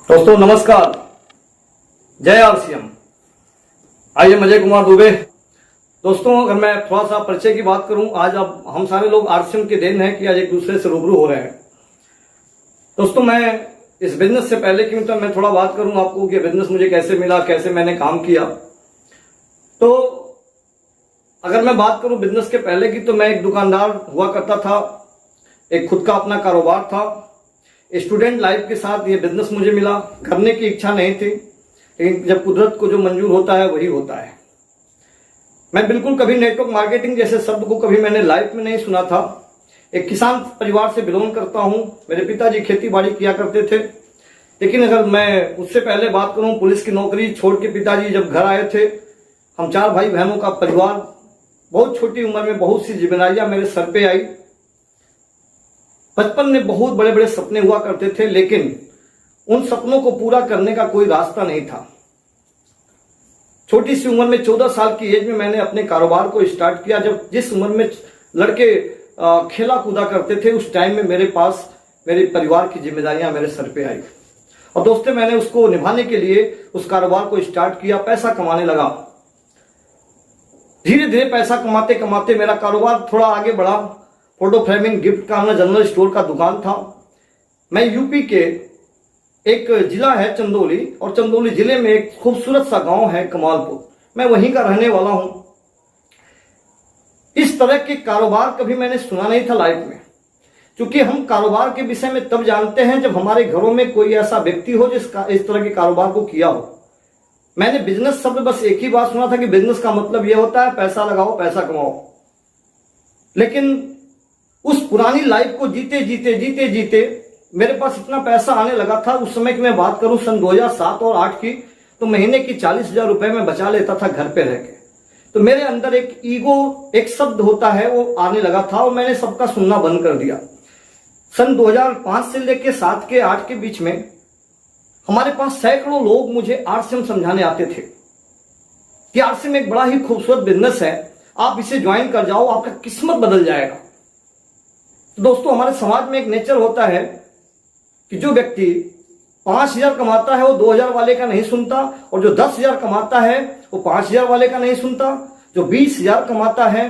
दोस्तों नमस्कार, जय आरसीएम। आइए मजय कुमार दुबे। दोस्तों अगर मैं थोड़ा सा परिचय की बात करूं, आज अब हम सारे लोग आरसीएम के देन है कि आज एक दूसरे से रूबरू हो रहे हैं। दोस्तों मैं इस बिजनेस से पहले की तो मैं थोड़ा बात करूं आपको कि बिजनेस मुझे कैसे मिला, कैसे मैंने काम किया। तो अगर मैं बात करूं बिजनेस के पहले की, तो मैं एक दुकानदार हुआ करता था, एक खुद का अपना कारोबार था। स्टूडेंट लाइफ के साथ ये बिजनेस मुझे मिला, करने की इच्छा नहीं थी, लेकिन जब कुदरत को जो मंजूर होता है वही होता है। मैं बिल्कुल कभी नेटवर्क मार्केटिंग जैसे शब्द को कभी मैंने लाइफ में नहीं सुना था। एक किसान परिवार से बिलोंग करता हूं, मेरे पिताजी खेती बाड़ी किया करते थे। लेकिन अगर मैं उससे पहले बात करूं, पुलिस की नौकरी छोड़ के पिताजी जब घर आए थे, हम 4 भाई बहनों का परिवार, बहुत छोटी उम्र में बहुत सी जिम्मेदारियां मेरे सर पे आई। बचपन में बहुत बड़े बड़े सपने हुआ करते थे, लेकिन उन सपनों को पूरा करने का कोई रास्ता नहीं था। छोटी सी उम्र में 14 साल की एज में मैंने अपने कारोबार को स्टार्ट किया। जब जिस उम्र में लड़के खेला कूदा करते थे, उस टाइम में मेरे पास मेरे परिवार की जिम्मेदारियां मेरे सर पे आई और दोस्तों मैंने उसको निभाने के लिए उस कारोबार को स्टार्ट किया, पैसा कमाने लगा। धीरे धीरे पैसा कमाते कमाते मेरा कारोबार थोड़ा आगे बढ़ा। Photo framing, gift corner, general store का दुकान था। मैं यूपी के एक जिला है चंदौली, और चंदौली जिले में एक खूबसूरत सा गांव है कमालपुर, मैं वहीं का रहने वाला हूं। इस तरह के कारोबार कभी मैंने सुना नहीं था लाइफ में, क्योंकि हम कारोबार के विषय में तब जानते हैं जब हमारे घरों में कोई ऐसा व्यक्ति हो जिसका इस तरह के कारोबार को किया हो। मैंने बिजनेस शब्द बस एक ही बात सुना था कि बिजनेस का मतलब यह होता है पैसा लगाओ पैसा कमाओ। लेकिन उस पुरानी लाइफ को जीते जीते मेरे पास इतना पैसा आने लगा था। उस समय की मैं बात करूं सन 2007 और 8 की, तो महीने की 40,000 रुपए में बचा लेता था घर पे रह के। तो मेरे अंदर एक ईगो, एक शब्द होता है, वो आने लगा था और मैंने सबका सुनना बंद कर दिया। सन 2005 से लेके 7 के 8 के बीच में हमारे पास सैकड़ों लोग मुझे आरसीएम समझाने आते थे कि आरसीएम एक बड़ा ही खूबसूरत बिजनेस है, आप इसे ज्वाइन कर जाओ, आपका किस्मत बदल जाएगा। तो दोस्तों हमारे समाज में एक नेचर होता है कि जो व्यक्ति 5,000 कमाता है वो 2,000 वाले का नहीं सुनता, और जो 10,000 कमाता है वो 5,000 वाले का नहीं सुनता, जो 20,000 कमाता है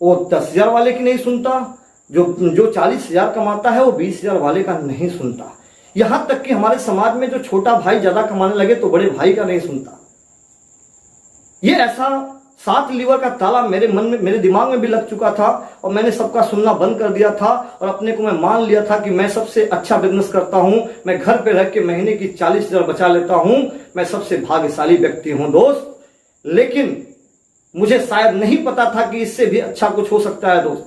वो 10,000 वाले की नहीं सुनता, जो 40,000 कमाता है वो 20,000 वाले का नहीं सुनता। यहां तक कि हमारे समाज में जो छोटा भाई ज्यादा कमाने लगे तो बड़े भाई का नहीं सुनता। ये ऐसा 7 लीवर का ताला मेरे मन में, मेरे दिमाग में भी लग चुका था, और मैंने सबका सुनना बंद कर दिया था और अपने को मैं मान लिया था कि मैं सबसे अच्छा बिजनेस करता हूं, मैं घर पे रह के महीने की 40,000 बचा लेता हूं, मैं सबसे भाग्यशाली व्यक्ति हूं दोस्त। लेकिन मुझे शायद नहीं पता था कि इससे भी अच्छा कुछ हो सकता है दोस्त।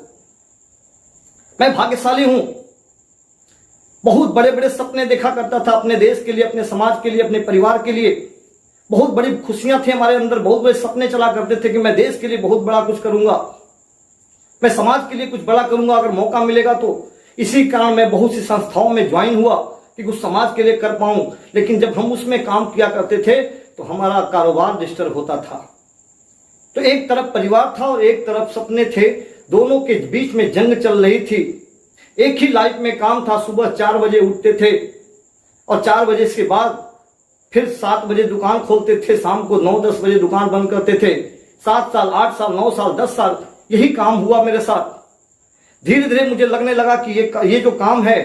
मैं भाग्यशाली हूं, बहुत बड़े बड़े सपने देखा करता था अपने देश के लिए, अपने समाज के लिए, अपने परिवार के लिए। बहुत बड़ी खुशियां थी हमारे अंदर, बहुत बड़े सपने चला करते थे कि मैं देश के लिए बहुत बड़ा कुछ करूंगा, मैं समाज के लिए कुछ बड़ा करूंगा अगर मौका मिलेगा तो। इसी कारण मैं बहुत सी संस्थाओं में ज्वाइन हुआ कि कुछ समाज के लिए कर पाऊं। लेकिन जब हम उसमें काम किया करते थे तो हमारा कारोबार डिस्टर्ब होता था। तो एक तरफ परिवार था और एक तरफ सपने थे, दोनों के बीच में जंग चल रही थी। एक ही लाइफ में काम था, सुबह 4 बजे उठते थे और 4 बजे के बाद फिर 7 बजे दुकान खोलते थे, शाम को 9-10 बजे दुकान बंद करते थे। 7 साल, 8 साल, 9 साल, 10 साल यही काम हुआ मेरे साथ। धीरे धीरे मुझे लगने लगा कि ये जो काम है,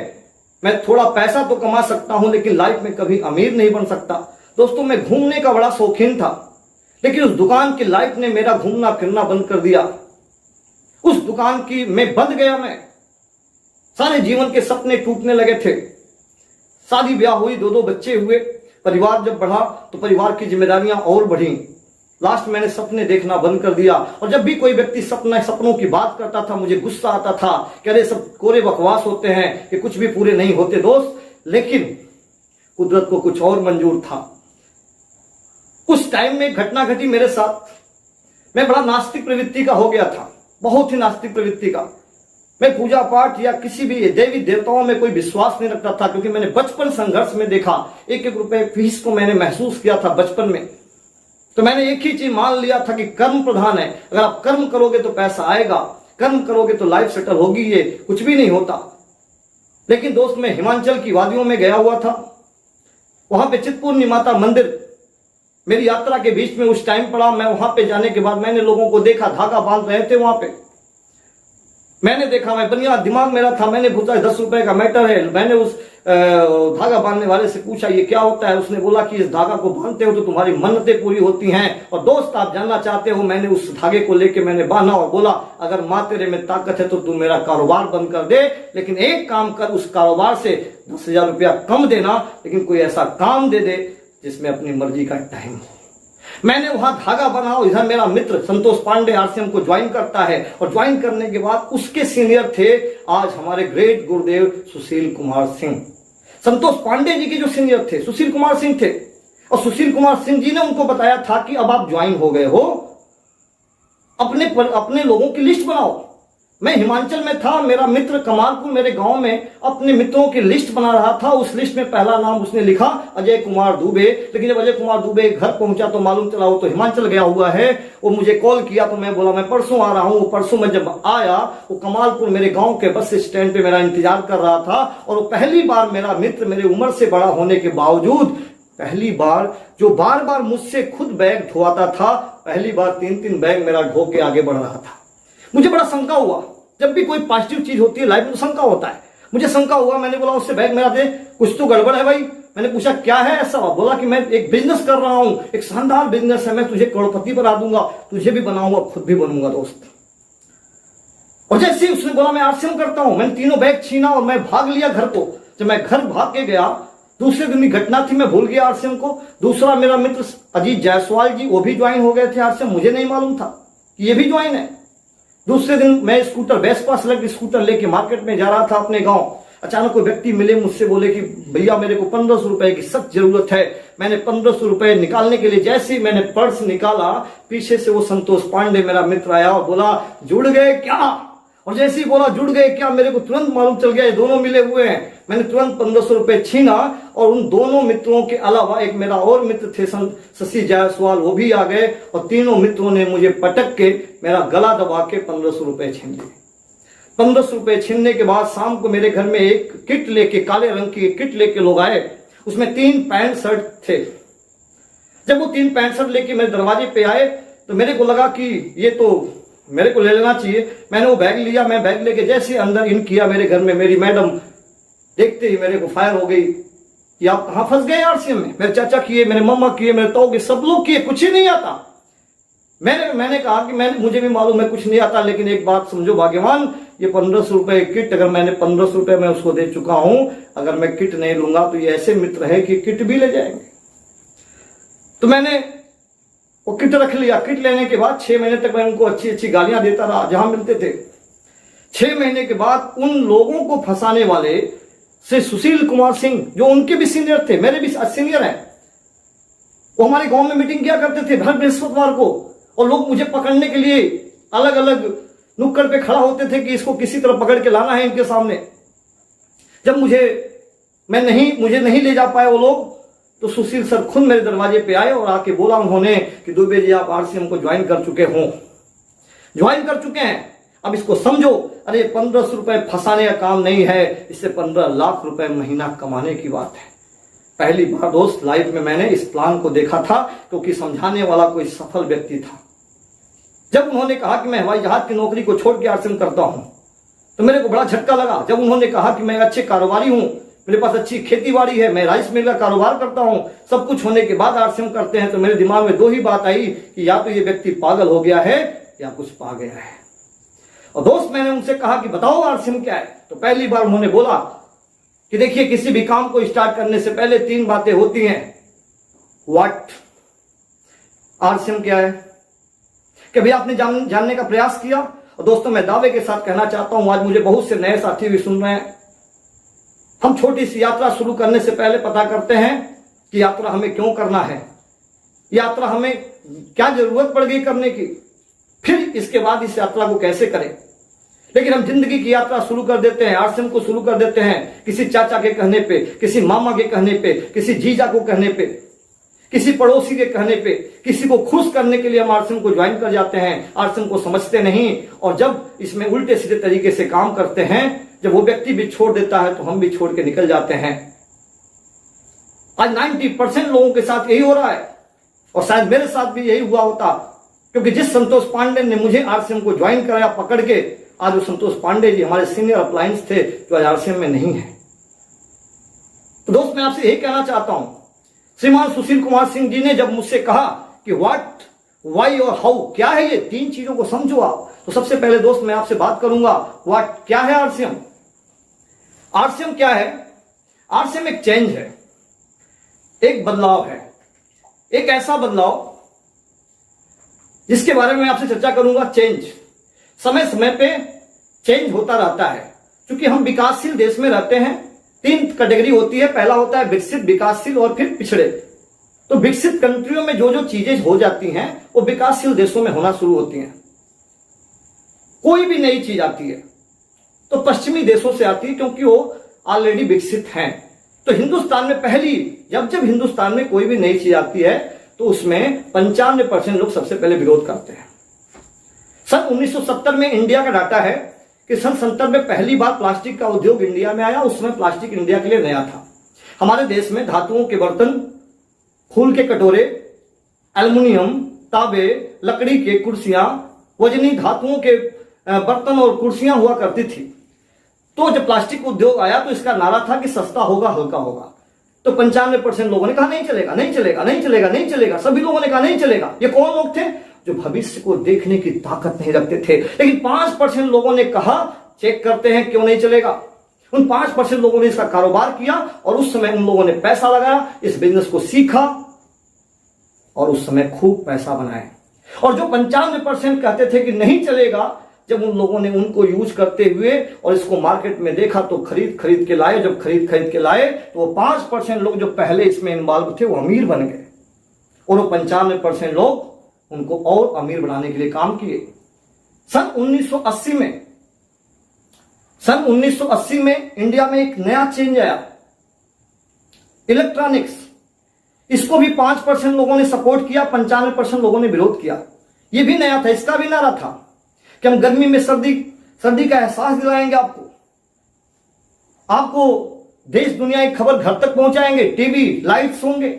मैं थोड़ा पैसा तो कमा सकता हूं लेकिन लाइफ में कभी अमीर नहीं बन सकता। दोस्तों मैं घूमने का बड़ा शौकीन था, लेकिन उस दुकान की लाइफ ने मेरा घूमना फिरना बंद कर दिया। उस दुकान की मैं बंद गया, मैं सारे जीवन के सपने टूटने लगे थे। शादी ब्याह हुई, 2-2 बच्चे हुए, परिवार जब बढ़ा तो परिवार की जिम्मेदारियां और बढ़ी। लास्ट मैंने सपने देखना बंद कर दिया, और जब भी कोई व्यक्ति सपनों की बात करता था मुझे गुस्सा आता था कि अरे सब कोरे बकवास होते हैं, कि कुछ भी पूरे नहीं होते दोस्त। लेकिन कुदरत को कुछ और मंजूर था। उस टाइम में घटना घटी मेरे साथ। मैं बड़ा नास्तिक प्रवृत्ति का हो गया था, बहुत ही नास्तिक प्रवृत्ति का। मैं पूजा पाठ या किसी भी देवी देवताओं में कोई विश्वास नहीं रखता था, क्योंकि मैंने बचपन संघर्ष में देखा। 1-1 रुपए फीस को मैंने महसूस किया था बचपन में। तो मैंने एक ही चीज मान लिया था कि कर्म प्रधान है, अगर आप कर्म करोगे तो पैसा आएगा, कर्म करोगे तो लाइफ सेटल होगी, ये कुछ भी नहीं होता। लेकिन दोस्त मैं हिमाचल की वादियों में गया हुआ था, वहां पे चितपूर्णी माता मंदिर मेरी यात्रा के बीच में उस टाइम पड़ा। मैं वहां पे जाने के बाद मैंने लोगों को देखा, धागा बांध रहे थे वहां पे। मैंने देखा, मैं बनिया दिमाग मेरा था, मैंने पूछा 10 रुपए का मैटर है। मैंने उस धागा बांधने वाले से पूछा ये क्या होता है। उसने बोला कि इस धागा को बांधते हो तो तुम्हारी मन्नतें पूरी होती हैं। और दोस्त आप जानना चाहते हो, मैंने उस धागे को लेके मैंने बांधा और बोला अगर माँ तेरे में ताकत है तो तू मेरा कारोबार बंद कर दे, लेकिन एक काम कर, उस कारोबार से 10,000 रुपया कम देना, लेकिन कोई ऐसा काम दे दे जिसमें अपनी मर्जी का टाइम हो। मैंने वहां धागा बनाओ। इधर मेरा मित्र संतोष पांडे आरसीएम को ज्वाइन करता है और ज्वाइन करने के बाद उसके सीनियर थे आज हमारे ग्रेट गुरुदेव सुशील कुमार सिंह। संतोष पांडे जी के जो सीनियर थे सुशील कुमार सिंह थे, और सुशील कुमार सिंह जी ने उनको बताया था कि अब आप ज्वाइन हो गए हो, अपने लोगों की लिस्ट बनाओ। मैं हिमाचल में था, मेरा मित्र कमालपुर मेरे गांव में अपने मित्रों की लिस्ट बना रहा था। उस लिस्ट में पहला नाम उसने लिखा अजय कुमार दुबे। लेकिन जब अजय कुमार दुबे घर पहुंचा तो मालूम चला वो तो हिमाचल गया हुआ है। वो मुझे कॉल किया तो मैं बोला मैं परसों आ रहा हूं। परसों में जब आया वो कमालपुर मेरे गांव के बस स्टैंड पे मेरा इंतजार कर रहा था। और वो पहली बार मेरा मित्र, मेरे उम्र से बड़ा होने के बावजूद पहली बार, जो बार बार मुझसे खुद बैग धोआता था, पहली बार 3-3 बैग मेरा ढो के आगे बढ़ रहा था। मुझे बड़ा शंका हुआ। जब भी कोई पॉजिटिव चीज होती है लाइफ में तो शंका होता है। मुझे शंका हुआ, मैंने बोला उससे बैग मेरा दे, कुछ तो गड़बड़ है भाई। मैंने पूछा क्या है ऐसा। बोला कि मैं एक बिजनेस कर रहा हूं, एक शानदार बिजनेस है, मैं तुझे करोड़पति बना दूंगा, तुझे भी बनाऊंगा, खुद भी बनूंगा दोस्त। और जैसे ही उसने बोला मैं आरसीएम करता हूं, मैंने तीनों बैग छीना और मैं भाग लिया घर को। जब मैं घर भाग के गया, दूसरे दिन की घटना थी, मैं भूल गया आरसीएम को। दूसरा मेरा मित्र अजीत जायसवाल जी, वो भी ज्वाइन हो गए थे आरसीएम, मुझे नहीं मालूम था कि ये भी ज्वाइन है। दूसरे दिन मैं स्कूटर, वेस्पा सेलेक्ट स्कूटर लेके मार्केट में जा रहा था अपने गांव। अचानक कोई व्यक्ति मिले, मुझसे बोले कि भैया मेरे को 1500 रुपए की सख्त जरूरत है। मैंने 1500 रुपए निकालने के लिए जैसे ही मैंने पर्स निकाला, पीछे से वो संतोष पांडे मेरा मित्र आया और बोला जुड़ गए क्या। और जैसे ही बोला जुड़ गए क्या, मेरे को तुरंत मालूम चल गया ये दोनों मिले हुए हैं। मैंने तुरंत 1500 रुपए छीना और उन दोनों मित्रों के अलावा एक मेरा और मित्र थे शशि जायसवाल, वो भी आ गए। और तीनों मित्रों ने मुझे पटक के मेरा गला दबा के 1500 रुपए छीन लिए। 1500 रुपए छीनने के बाद शाम को मेरे घर में एक किट लेके, काले रंग की किट लेके लोग आए। उसमें 3 पैंट शर्ट थे। जब वो 3 पैंट शर्ट लेके मेरे दरवाजे पे आए तो मेरे को लगा कि ये तो मेरे को ले लेना चाहिए। मैंने वो बैग लिया। मैं बैग लेके जैसे अंदर इन किया मेरे घर में, मेरी मैडम देखते ही मेरे को फायर हो गई कि आप कहां फंस गए आरसीएम में। मेरे चाचा किए, मेरे मम्मा किए, मेरे ताऊ के, सब लोग किए, कुछ ही नहीं आता। मैंने कहा कि मुझे भी मालूम है कुछ नहीं आता, लेकिन एक बात समझो भाग्यवान, ये 1500 रुपए किट, अगर मैंने 1500 रुपए मैं उसको दे चुका हूं, अगर मैं किट नहीं लूंगा तो ये ऐसे मित्र है कि किट भी ले जाएंगे। तो मैंने वो किट रख लिया। किट लेने के बाद 6 महीने तक मैं उनको अच्छी अच्छी गालियां देता रहा जहां मिलते थे। 6 महीने के बाद उन लोगों को फंसाने वाले से सुशील कुमार सिंह, जो उनके भी सीनियर थे, मेरे भी सीनियर हैं, वो हमारे गांव में मीटिंग किया करते थे हर बृहस्पतिवार को। और लोग मुझे पकड़ने के लिए अलग अलग नुक्कड़ पे खड़ा होते थे कि इसको किसी तरह पकड़ के लाना है इनके सामने। जब मुझे नहीं ले जा पाए वो लोग, तो सुशील सर खुद मेरे दरवाजे पे आए और आके बोला उन्होंने कि दुबे जी आप आरसीएम को ज्वाइन कर चुके हैं, अब इसको समझो। अरे 1500 रुपए फंसाने का काम नहीं है, इससे 15 लाख रुपए महीना कमाने की बात है। पहली बार दोस्त लाइफ में मैंने इस प्लान को देखा था, क्योंकि समझाने वाला कोई सफल व्यक्ति था। जब उन्होंने कहा कि मैं हवाई जहाज की नौकरी को छोड़ के आरसीएम करता हूं, तो मेरे को बड़ा झटका लगा। जब उन्होंने कहा कि मैं अच्छे कारोबारी हूं, मेरे पास अच्छी खेती बाड़ी है, मैं राइस मिल का कारोबार करता हूं, सब कुछ होने के बाद आरसीएम करते हैं, तो मेरे दिमाग में 2 ही बात आई कि या तो ये व्यक्ति पागल हो गया है या कुछ पा गया है। और दोस्त मैंने उनसे कहा कि बताओ आरसीएम क्या है। तो पहली बार उन्होंने बोला कि देखिए किसी भी काम को स्टार्ट करने से पहले 3 बातें होती हैं। व्हाट, आरसीएम क्या है, कभी आपने जानने का प्रयास किया। और दोस्तों मैं दावे के साथ कहना चाहता हूं, आज मुझे बहुत से नए साथी भी सुन रहे हैं। हम छोटी सी यात्रा शुरू करने से पहले पता करते हैं कि यात्रा हमें क्यों करना है, यात्रा हमें क्या जरूरत पड़ गई करने की, फिर इसके बाद इस यात्रा को कैसे करें। लेकिन हम जिंदगी की यात्रा शुरू कर देते हैं, आरसीएम को शुरू कर देते हैं किसी चाचा के कहने पे, किसी मामा के कहने पे, किसी जीजा को कहने पे, किसी पड़ोसी के कहने पे, किसी को खुश करने के लिए हम आरसीएम को ज्वाइन कर जाते हैं। आरसीएम को समझते नहीं, और जब इसमें उल्टे सीधे तरीके से काम करते हैं, जब वो व्यक्ति भी छोड़ देता है तो हम भी छोड़ के निकल जाते हैं। आज 90% लोगों के साथ यही हो रहा है, और शायद मेरे साथ भी यही हुआ होता, क्योंकि जिस संतोष पांडे ने मुझे आरसीएम को ज्वाइन कराया पकड़ के, आज वो संतोष पांडे जी हमारे सीनियर अप्लायंस थे जो आज आरसीएम में नहीं है। तो दोस्त मैं आपसे यही कहना चाहता हूं, श्रीमान सुशील कुमार सिंह जी ने जब मुझसे कहा कि व्हाट, वाई और हाउ, क्या है ये, तीन चीजों को समझो आप, तो सबसे पहले दोस्त मैं आपसे बात करूंगा व्हाट, क्या है आरसीएम। आरसीएम क्या है? आरसीएम एक चेंज है, एक बदलाव है, एक ऐसा बदलाव जिसके बारे में आपसे चर्चा करूंगा। चेंज समय समय पे चेंज होता रहता है, क्योंकि हम विकासशील देश में रहते हैं। तीन कैटेगरी होती है, पहला होता है विकसित, विकासशील और फिर पिछड़े। तो विकसित कंट्रियों में जो जो चीजें हो जाती हैं वो विकासशील देशों में होना शुरू होती हैं। कोई भी नई चीज आती है तो पश्चिमी देशों से आती है, क्योंकि वो ऑलरेडी विकसित हैं। तो हिंदुस्तान में पहली जब हिंदुस्तान में कोई भी नई चीज आती है तो उसमें 95% लोग सबसे पहले विरोध करते हैं। सन 1970 में इंडिया का डाटा है कि सन 70 में पहली बार प्लास्टिक का उद्योग इंडिया में आया। उस समय प्लास्टिक इंडिया के लिए नया था। हमारे देश में धातुओं के बर्तन, फूल के कटोरे, एल्युमिनियम, तांबे, लकड़ी के कुर्सियां, वजनी धातुओं के बर्तन और कुर्सियां हुआ करती थी। तो जब प्लास्टिक उद्योग आया तो इसका नारा था कि सस्ता होगा, हल्का होगा। तो 95% लोगों ने कहा नहीं चलेगा, नहीं चलेगा, नहीं चलेगा, नहीं चलेगा। सभी लोगों ने कहा नहीं चलेगा। ये कौन लोग थे? जो भविष्य को देखने की ताकत नहीं रखते थे। लेकिन 5% लोगों ने कहा चेक करते हैं क्यों नहीं चलेगा। उन 5% लोगों ने इसका कारोबार किया और उस समय उन लोगों ने पैसा लगाया, इस बिजनेस को सीखा और उस समय खूब पैसा बनाए। और जो 95% कहते थे कि नहीं चलेगा, जब उन लोगों ने उनको यूज करते हुए और इसको मार्केट में देखा तो खरीद के लाए। जब खरीद के लाए तो वो 5% लोग जो पहले इसमें इन्वॉल्व थे वो अमीर बन गए, और वो 95% लोग उनको और अमीर बनाने के लिए काम किए। सन 1980 में इंडिया में एक नया चेंज आया, इलेक्ट्रॉनिक्स। इसको भी 5% लोगों ने सपोर्ट किया, 95% लोगों ने विरोध किया। यह भी नया था। इसका भी नारा था कि हम गर्मी में सर्दी का एहसास दिलाएंगे आपको देश दुनिया की खबर घर तक पहुंचाएंगे। टीवी, लाइट्स होंगे,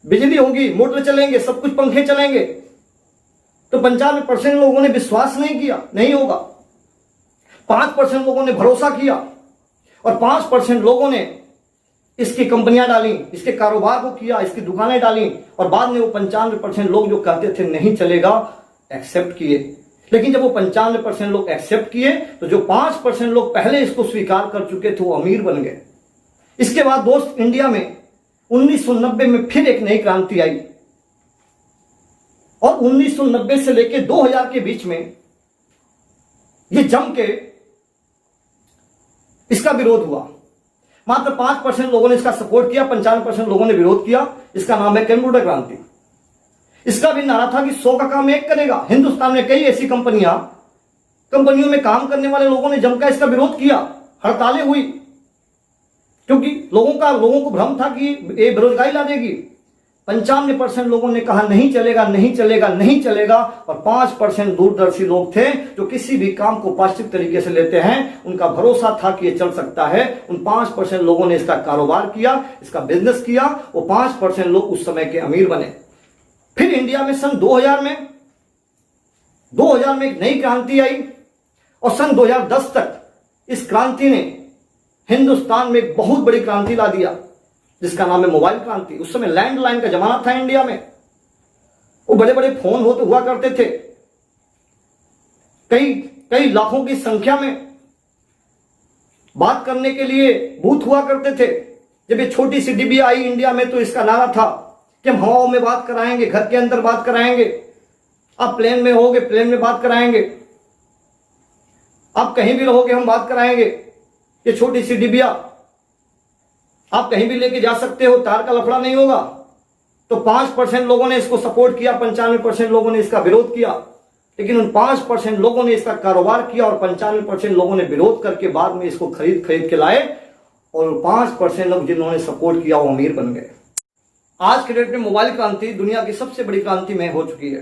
बिजली होगी, मोटर चलेंगे, सब कुछ, पंखे चलेंगे। तो 95% लोगों ने विश्वास नहीं किया, नहीं होगा। 5% लोगों ने भरोसा किया और 5% लोगों ने इसकी कंपनियां डाली, इसके कारोबार को किया, इसकी दुकानें डाली। और बाद में वो 95% लोग जो कहते थे नहीं चलेगा, एक्सेप्ट किए। लेकिन जब वो 95% लोग एक्सेप्ट किए तो जो 5% लोग पहले इसको स्वीकार कर चुके थे वो अमीर बन गए। इसके बाद दोस्त इंडिया में 1990 में फिर एक नई क्रांति आई, और 1990 से लेकर 2000 के बीच में ये जम के इसका विरोध हुआ। मात्र 5% लोगों ने इसका सपोर्ट किया, 95% लोगों ने विरोध किया। इसका नाम है कंप्यूटर क्रांति। इसका भी नारा था कि 100 का काम एक करेगा। हिंदुस्तान में कई ऐसी कंपनियों में काम करने वाले लोगों ने जमकर इसका विरोध किया, हड़तालें हुई, क्योंकि लोगों को भ्रम था कि ये बेरोजगारी ला देगी। 95% लोगों ने कहा नहीं चलेगा, नहीं चलेगा, नहीं चलेगा। और 5% दूरदर्शी लोग थे जो किसी भी काम को पॉजिटिव तरीके से लेते हैं। उनका भरोसा था कि ये चल सकता है। उन 5% लोगों ने इसका कारोबार किया, इसका बिजनेस किया। वो 5% लोग उस समय के अमीर बने। फिर इंडिया में सन 2000 में एक नई क्रांति आई, और सन 2010 तक इस क्रांति ने हिंदुस्तान में एक बहुत बड़ी क्रांति ला दिया, जिसका नाम है मोबाइल क्रांति। उस समय लैंडलाइन का जमाना था इंडिया में। वो बड़े बड़े फोन हुआ करते थे, कई लाखों की संख्या में बात करने के लिए बूथ हुआ करते थे। जब ये छोटी सी डिब्बी आई इंडिया में तो इसका नारा था कि हम हवाओं में बात कराएंगे, घर के अंदर बात कराएंगे, आप प्लेन में होगे, प्लेन में बात कराएंगे, आप कहीं भी रहोगे हम बात कराएंगे। ये छोटी सी डिबिया आप कहीं भी लेके जा सकते हो, तार का लफड़ा नहीं होगा। तो 5% लोगों ने इसको सपोर्ट किया, 95% लोगों ने इसका विरोध किया। लेकिन उन 5% लोगों ने इसका कारोबार किया और 95% लोगों ने विरोध करके बाद में इसको खरीद के लाए, और 5% लोग जिन्होंने सपोर्ट किया वो अमीर बन गए। आज के डेट में मोबाइल क्रांति दुनिया की सबसे बड़ी क्रांति में हो चुकी है,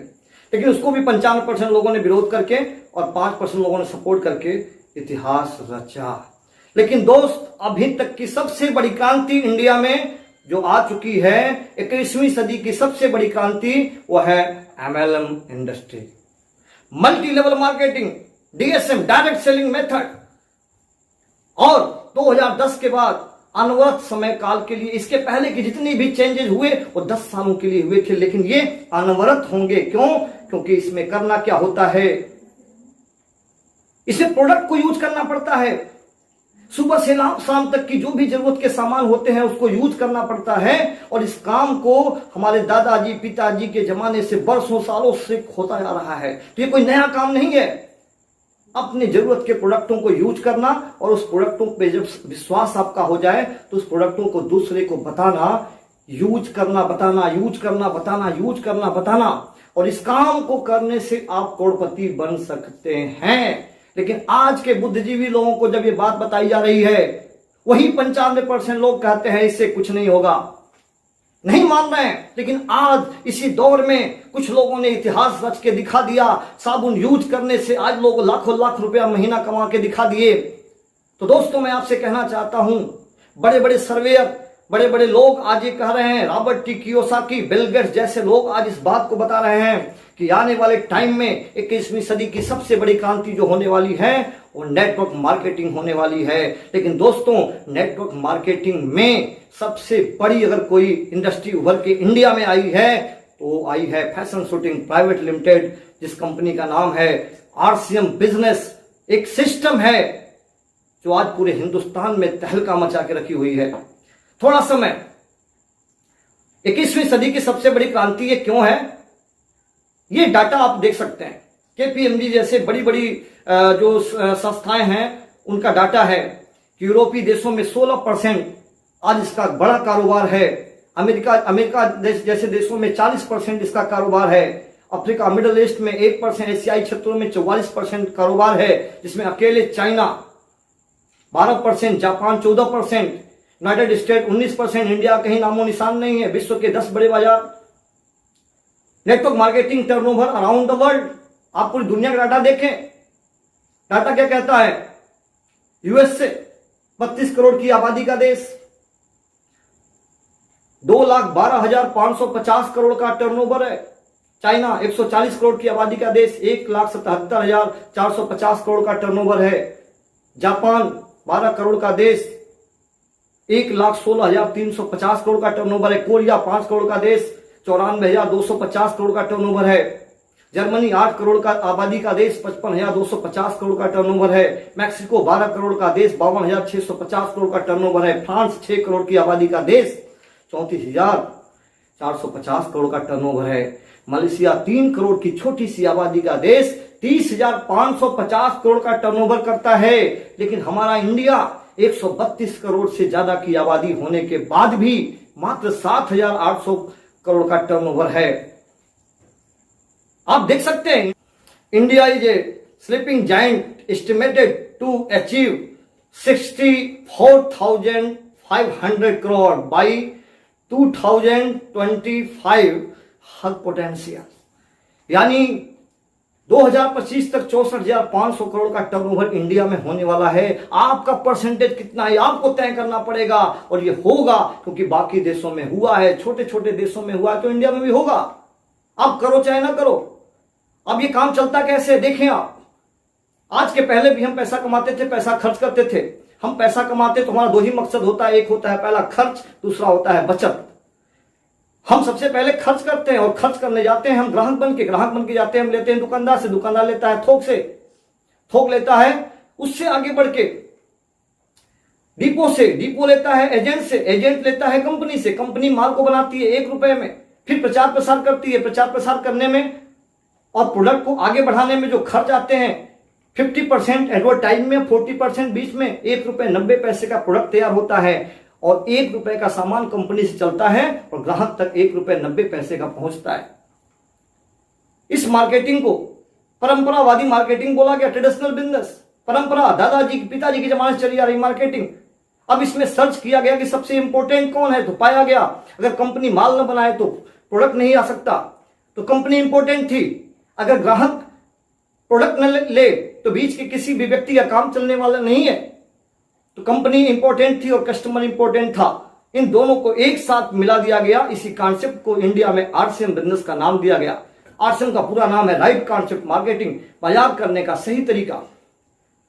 लेकिन उसको भी 95% लोगों ने विरोध करके और 5% लोगों ने सपोर्ट करके इतिहास रचा। लेकिन दोस्त, अभी तक की सबसे बड़ी क्रांति इंडिया में जो आ चुकी है 21वीं सदी की सबसे बड़ी क्रांति, वो है MLM industry, multi level marketing, DSM direct selling method. और 2010 के बाद अनवरत समय काल के लिए, इसके पहले की जितनी भी चेंजेस हुए वो 10 सालों के लिए हुए थे, लेकिन ये अनवरत होंगे। क्यों? क्योंकि इसमें करना क्या होता है, इसे प्रोडक्ट को यूज करना पड़ता है, सुबह से शाम तक की जो भी जरूरत के सामान होते हैं उसको यूज करना पड़ता है। और इस काम को हमारे दादाजी पिताजी के जमाने से बरसों सालों से होता जा रहा है, तो ये कोई नया काम नहीं है। अपने जरूरत के प्रोडक्टों को यूज करना और उस प्रोडक्टों पे जब विश्वास आपका हो जाए तो उस प्रोडक्टों को दूसरे को बताना, यूज करना बताना, यूज करना बताना, यूज करना बताना, और इस काम को करने से आप करोड़पति बन सकते हैं। लेकिन आज के बुद्धिजीवी लोगों को जब ये बात बताई जा रही है, वही 95% लोग कहते हैं इससे कुछ नहीं होगा, नहीं मान रहे हैं। लेकिन आज इसी दौर में कुछ लोगों ने इतिहास रच के दिखा दिया, साबुन यूज करने से आज लोग लाखों लाख रुपया महीना कमा के दिखा दिए। तो दोस्तों, मैं आपसे कहना चाहता हूं, बड़े बड़े सर्वेयर, बड़े बड़े लोग आज ये कह रहे हैं, Robert T Kiyosaki, Bill Gates जैसे लोग आज इस बात को बता रहे हैं कि आने वाले टाइम में 21वीं सदी की सबसे बड़ी क्रांति जो होने वाली है वो नेटवर्क मार्केटिंग होने वाली है। लेकिन दोस्तों, नेटवर्क मार्केटिंग में सबसे बड़ी अगर कोई इंडस्ट्री उभर के इंडिया में आई है तो आई है फैशन शूटिंग प्राइवेट लिमिटेड, जिस कंपनी का नाम है RCM बिजनेस। एक सिस्टम है जो आज पूरे हिंदुस्तान में तहलका मचा के रखी हुई है। थोड़ा समय, 21वीं सदी की सबसे बड़ी क्रांति ये क्यों है, ये डाटा आप देख सकते हैं। KPMG जैसे बड़ी बड़ी जो संस्थाएं हैं उनका डाटा है कि यूरोपीय देशों में 16% आज इसका बड़ा कारोबार है, अमेरिका जैसे देशों में 40% इसका कारोबार है, अफ्रीका मिडिल ईस्ट में 1%, एशियाई क्षेत्रों में 44% कारोबार है, जिसमें अकेले China 12%, Japan 14%, United state 19%, India कहीं नामो निशान नहीं है। विश्व के 10 बड़े बाजार। Network marketing turnover around the world, आप पूरी दुनिया का डाटा देखें, डाटा क्या कहता है, USA 32 करोड़ की आबादी का देश, 2,12,550 करोड़ का टर्नओवर है। चाइना 140 करोड़ की आबादी का देश, 1,77,450 करोड़ का टर्नओवर है। जापान 12 करोड़ का देश, 1,16,350 करोड़ का टर्नओवर है। कोरिया 5 करोड़ का देश, 94,250 करोड़ का टर्नओवर है। जर्मनी 8 करोड़ का आबादी का देश, 55,250 करोड़ का टर्नओवर है। मैक्सिको 12 करोड़ का देश, 52,650 करोड़ का टर्नओवर है। फ्रांस 6 करोड़ की आबादी का देश, 34,450 करोड़ का टर्नओवर है। मलेशिया 3 करोड़ की छोटी सी आबादी का देश, 30,550 करोड़ का टर्नओवर करता है। लेकिन हमारा इंडिया 132 करोड़ से ज्यादा की आबादी होने के बाद भी मात्र 7,800 करोड़ का टर्नओवर है। आप देख सकते हैं, India is a sleeping giant estimated to achieve 64,500 crore by 2025 her potential, यानी 2025 तक 64,500 करोड़ का टर्नओवर इंडिया में होने वाला है। आपका परसेंटेज कितना है आपको तय करना पड़ेगा, और ये होगा क्योंकि बाकी देशों में हुआ है, छोटे छोटे देशों में हुआ है, तो इंडिया में भी होगा। आप करो चाहे ना करो। अब ये काम चलता कैसे देखें आप। आज के पहले भी हम पैसा कमाते थे, पैसा खर्च करते थे। हम पैसा कमाते तो हमारा दो ही मकसद होता है, एक होता है पहला खर्च, दूसरा होता है बचत। हम सबसे पहले खर्च करते हैं और खर्च करने जाते हैं हम ग्राहक बन के जाते हैं, हम लेते हैं दुकानदार से, दुकानदार लेता है थोक से, थोक लेता है उससे आगे बढ़ के डिपो से, डिपो लेता है एजेंट से, एजेंट लेता है कंपनी से, कंपनी माल को बनाती है 1 रुपए में, फिर प्रचार प्रसार करती है, प्रचार प्रसार करने में और प्रोडक्ट को आगे बढ़ाने में जो खर्च आते हैं 50% एडवर्टाइज में, 40% बीच में, 1 रुपए 90 पैसे का प्रोडक्ट तैयार होता है और 1 रुपए का सामान कंपनी से चलता है और ग्राहक तक 1 रुपए 90 पैसे का पहुंचता है। इस मार्केटिंग को परंपरावादी मार्केटिंग बोला गया, ट्रेडिशनल बिजनेस, परंपरा दादाजी पिताजी के जमाने से चली आ रही मार्केटिंग। अब इसमें सर्च किया गया कि सबसे इंपॉर्टेंट कौन है, तो पाया गया अगर कंपनी माल न बनाए तो प्रोडक्ट नहीं आ सकता, तो कंपनी इंपॉर्टेंट थी। अगर ग्राहक प्रोडक्ट न ले तो बीच के किसी भी व्यक्ति का काम चलने वाला नहीं है, तो कंपनी इंपॉर्टेंट थी और कस्टमर इंपॉर्टेंट था। इन दोनों को एक साथ मिला दिया गया। इसी कॉन्सेप्ट को इंडिया में आरसीएम बिजनेस का नाम दिया गया। आरसीएम का पूरा नाम है राइट कॉन्सेप्ट मार्केटिंग, बाजार करने का सही तरीका।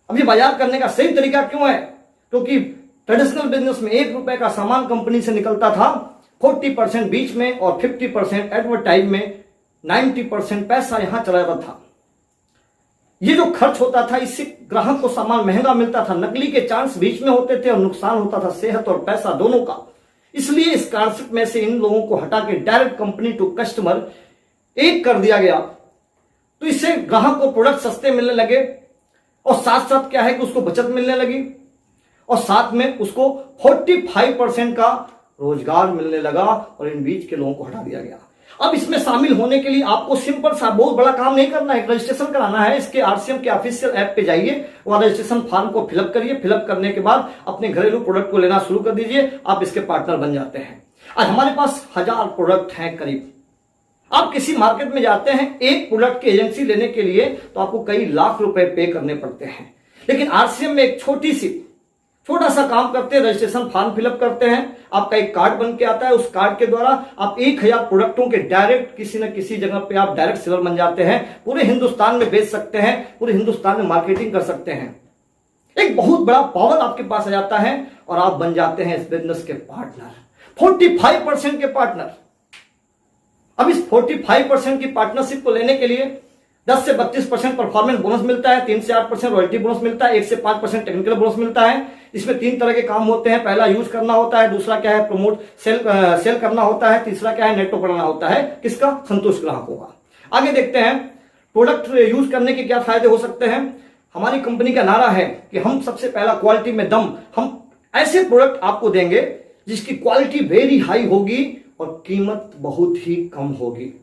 अब ये बाजार करने का सही तरीका क्यों है? क्योंकि ट्रेडिशनल बिजनेस में 1 रुपए का सामान कंपनी से निकलता था, 40% बीच में और 50% एडवर्टाइज में, 90% पैसा यहां चला जाता था। ये जो खर्च होता था इससे ग्राहक को सामान महंगा मिलता था, नकली के चांस बीच में होते थे और नुकसान होता था सेहत और पैसा दोनों का। इसलिए इस कॉन्सेप्ट में से इन लोगों को हटा के डायरेक्ट कंपनी टू कस्टमर एक कर दिया गया। तो इससे ग्राहक को प्रोडक्ट सस्ते मिलने लगे और साथ साथ क्या है कि उसको बचत मिलने लगी और साथ में उसको 45% का रोजगार मिलने लगा और इन बीच के लोगों को हटा दिया गया। अब इसमें शामिल होने के लिए आपको सिंपल सा बहुत बड़ा काम नहीं करना है, रजिस्ट्रेशन कराना है। इसके आरसीएम के ऑफिशियल ऐप पे जाइए, वहां रजिस्ट्रेशन फॉर्म को फिलअप करिए। फिलअप करने के बाद अपने घरेलू प्रोडक्ट को लेना शुरू कर दीजिए, आप इसके पार्टनर बन जाते हैं। आज हमारे पास 1000 प्रोडक्ट हैं करीब। आप किसी मार्केट में जाते हैं एक प्रोडक्ट की एजेंसी लेने के लिए तो आपको कई लाख रुपए पे करने पड़ते हैं, लेकिन आरसीएम में एक छोटा सा काम करते हैं, रजिस्ट्रेशन फॉर्म फिलअप करते हैं, आपका एक कार्ड बन के आता है। उस कार्ड के द्वारा आप 1000 प्रोडक्टों के डायरेक्ट किसी न किसी जगह पे आप डायरेक्ट सेलर बन जाते हैं। पूरे हिंदुस्तान में बेच सकते हैं, पूरे हिंदुस्तान में मार्केटिंग कर सकते हैं। एक बहुत बड़ा पावर आपके पास आ जाता है और आप बन जाते हैं इस बिजनेस के पार्टनर, 45% के पार्टनर। अब इस 45% की पार्टनरशिप को लेने के लिए 10 से 32% परफॉर्मेंस बोनस मिलता है, 3 से 8% रॉयल्टी बोनस मिलता है, 1 से 5% टेक्निकल बोनस मिलता है। इसमें 3 तरह के काम होते हैं। पहला यूज करना होता है, दूसरा क्या है प्रमोट सेल करना होता है, तीसरा क्या है नेटवर्क बढ़ाना होता है। किसका? संतुष्ट ग्राहकों का। आगे देखते हैं प्रोडक्ट यूज करने के क्या फायदे हो सकते हैं। हमारी कंपनी का नारा है कि हम सबसे पहला क्वालिटी में दम, हम ऐसे प्रोडक्ट आपको देंगे जिसकी क्वालिटी वेरी हाई होगी और कीमत बहुत ही कम होगी।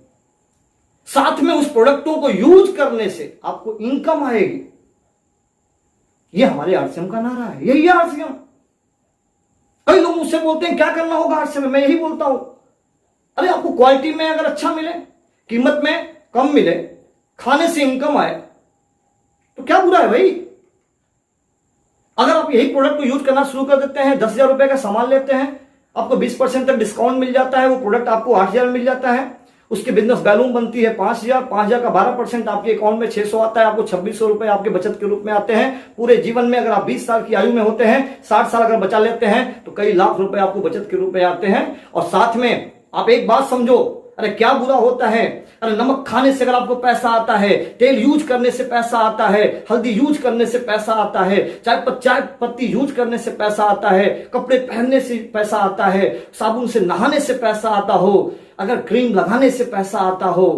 साथ में उस प्रोडक्टों को यूज करने से आपको इनकम आएगी। यह हमारे आरसीएम का नारा है, यही है आरसीएम। कई लोग मुझसे बोलते हैं क्या करना होगा आरसीएम में, मैं यही बोलता हूं अरे आपको क्वालिटी में अगर अच्छा मिले, कीमत में कम मिले, खाने से इनकम आए तो क्या बुरा है भाई। अगर आप यही प्रोडक्ट को यूज करना शुरू कर देते हैं, 10,000 रुपए का सामान लेते हैं, आपको 20% तक डिस्काउंट मिल जाता है, वो प्रोडक्ट आपको 8,000 में मिल जाता है। उसकी बिजनेस वैल्यूम बनती है 5,000, 5,000 का 12% आपके अकाउंट में 600 आता है, आपको 2600 रुपए आपके बचत के रूप में आते हैं। पूरे जीवन में अगर आप 20 साल की आयु में होते हैं, 60 साल अगर बचा लेते हैं तो कई लाख रुपए आपको बचत के रूप में आते हैं। और साथ में आप एक बात समझो, अरे क्या बुरा होता है, अरे नमक खाने से अगर आपको पैसा आता है, तेल यूज करने से पैसा आता है, हल्दी यूज करने से पैसा आता है, चाय पत्ती यूज करने से पैसा आता है, कपड़े पहनने से पैसा आता है, साबुन से नहाने से पैसा आता हो, अगर क्रीम लगाने से पैसा आता हो,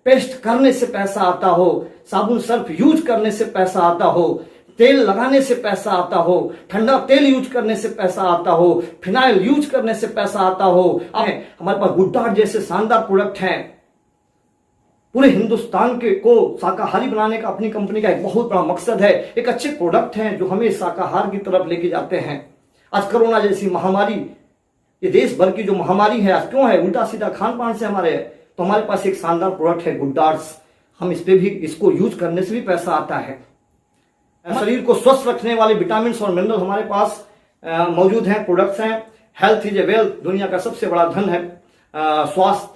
पेस्ट करने से पैसा आता हो, साबुन सर्फ यूज करने से पैसा आता हो, तेल लगाने से पैसा आता हो, ठंडा तेल यूज करने से पैसा आता हो, फिनाइल यूज करने से पैसा आता हो। हमारे पास गुड्डार्ड जैसे शानदार प्रोडक्ट हैं। पूरे हिंदुस्तान के को शाकाहारी बनाने का अपनी कंपनी का एक बहुत बड़ा मकसद है। एक अच्छे प्रोडक्ट हैं जो हमें शाकाहार की तरफ लेके जाते हैं। आज कोरोना जैसी महामारी, ये देश भर की जो महामारी है, आज क्यों है? उल्टा सीधा खान पान से हमारे है। तो हमारे पास एक शानदार प्रोडक्ट है गुड्डार्ड्स, हम इस पे भी, इसको यूज करने से भी पैसा आता है। शरीर को स्वस्थ रखने वाले विटामिन और मिनरल हमारे पास मौजूद हैं, प्रोडक्ट्स हैं। हेल्थ इज ए वेल्थ, दुनिया का सबसे बड़ा धन है स्वास्थ्य।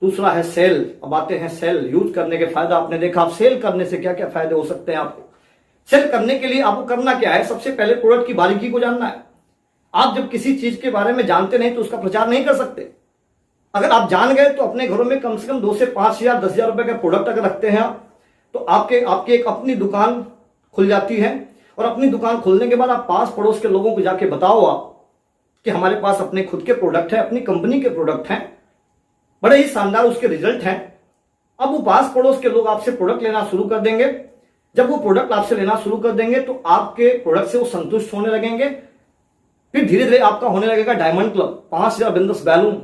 दूसरा है सेल। अब आते हैं सेल यूज करने के फायदा। आपने देखा आप सेल करने से क्या क्या फायदे हो सकते हैं। आपको सेल करने के लिए आपको करना क्या है? सबसे पहले प्रोडक्ट की बारीकी को जानना है। आप जब किसी चीज के बारे में जानते नहीं तो उसका प्रचार नहीं कर सकते। अगर आप जान गए तो अपने घरों में कम से कम 2 से 5,000 10,000 रुपए का प्रोडक्ट अगर रखते हैं आप, तो आपके एक अपनी दुकान खुल जाती है। और अपनी दुकान खुलने के बाद आप पास पड़ोस के लोगों को जाके बताओ आप कि हमारे पास अपने खुद के प्रोडक्ट है, अपनी कंपनी के प्रोडक्ट हैं, बड़े ही शानदार उसके रिजल्ट हैं। अब वो पास पड़ोस के लोग आपसे प्रोडक्ट लेना शुरू कर देंगे। जब वो प्रोडक्ट आपसे लेना शुरू कर देंगे तो आपके प्रोडक्ट से वो संतुष्ट होने लगेंगे। फिर धीरे धीरे आपका होने लगेगा डायमंड क्लब, 5,000 बिजनेस बैलून,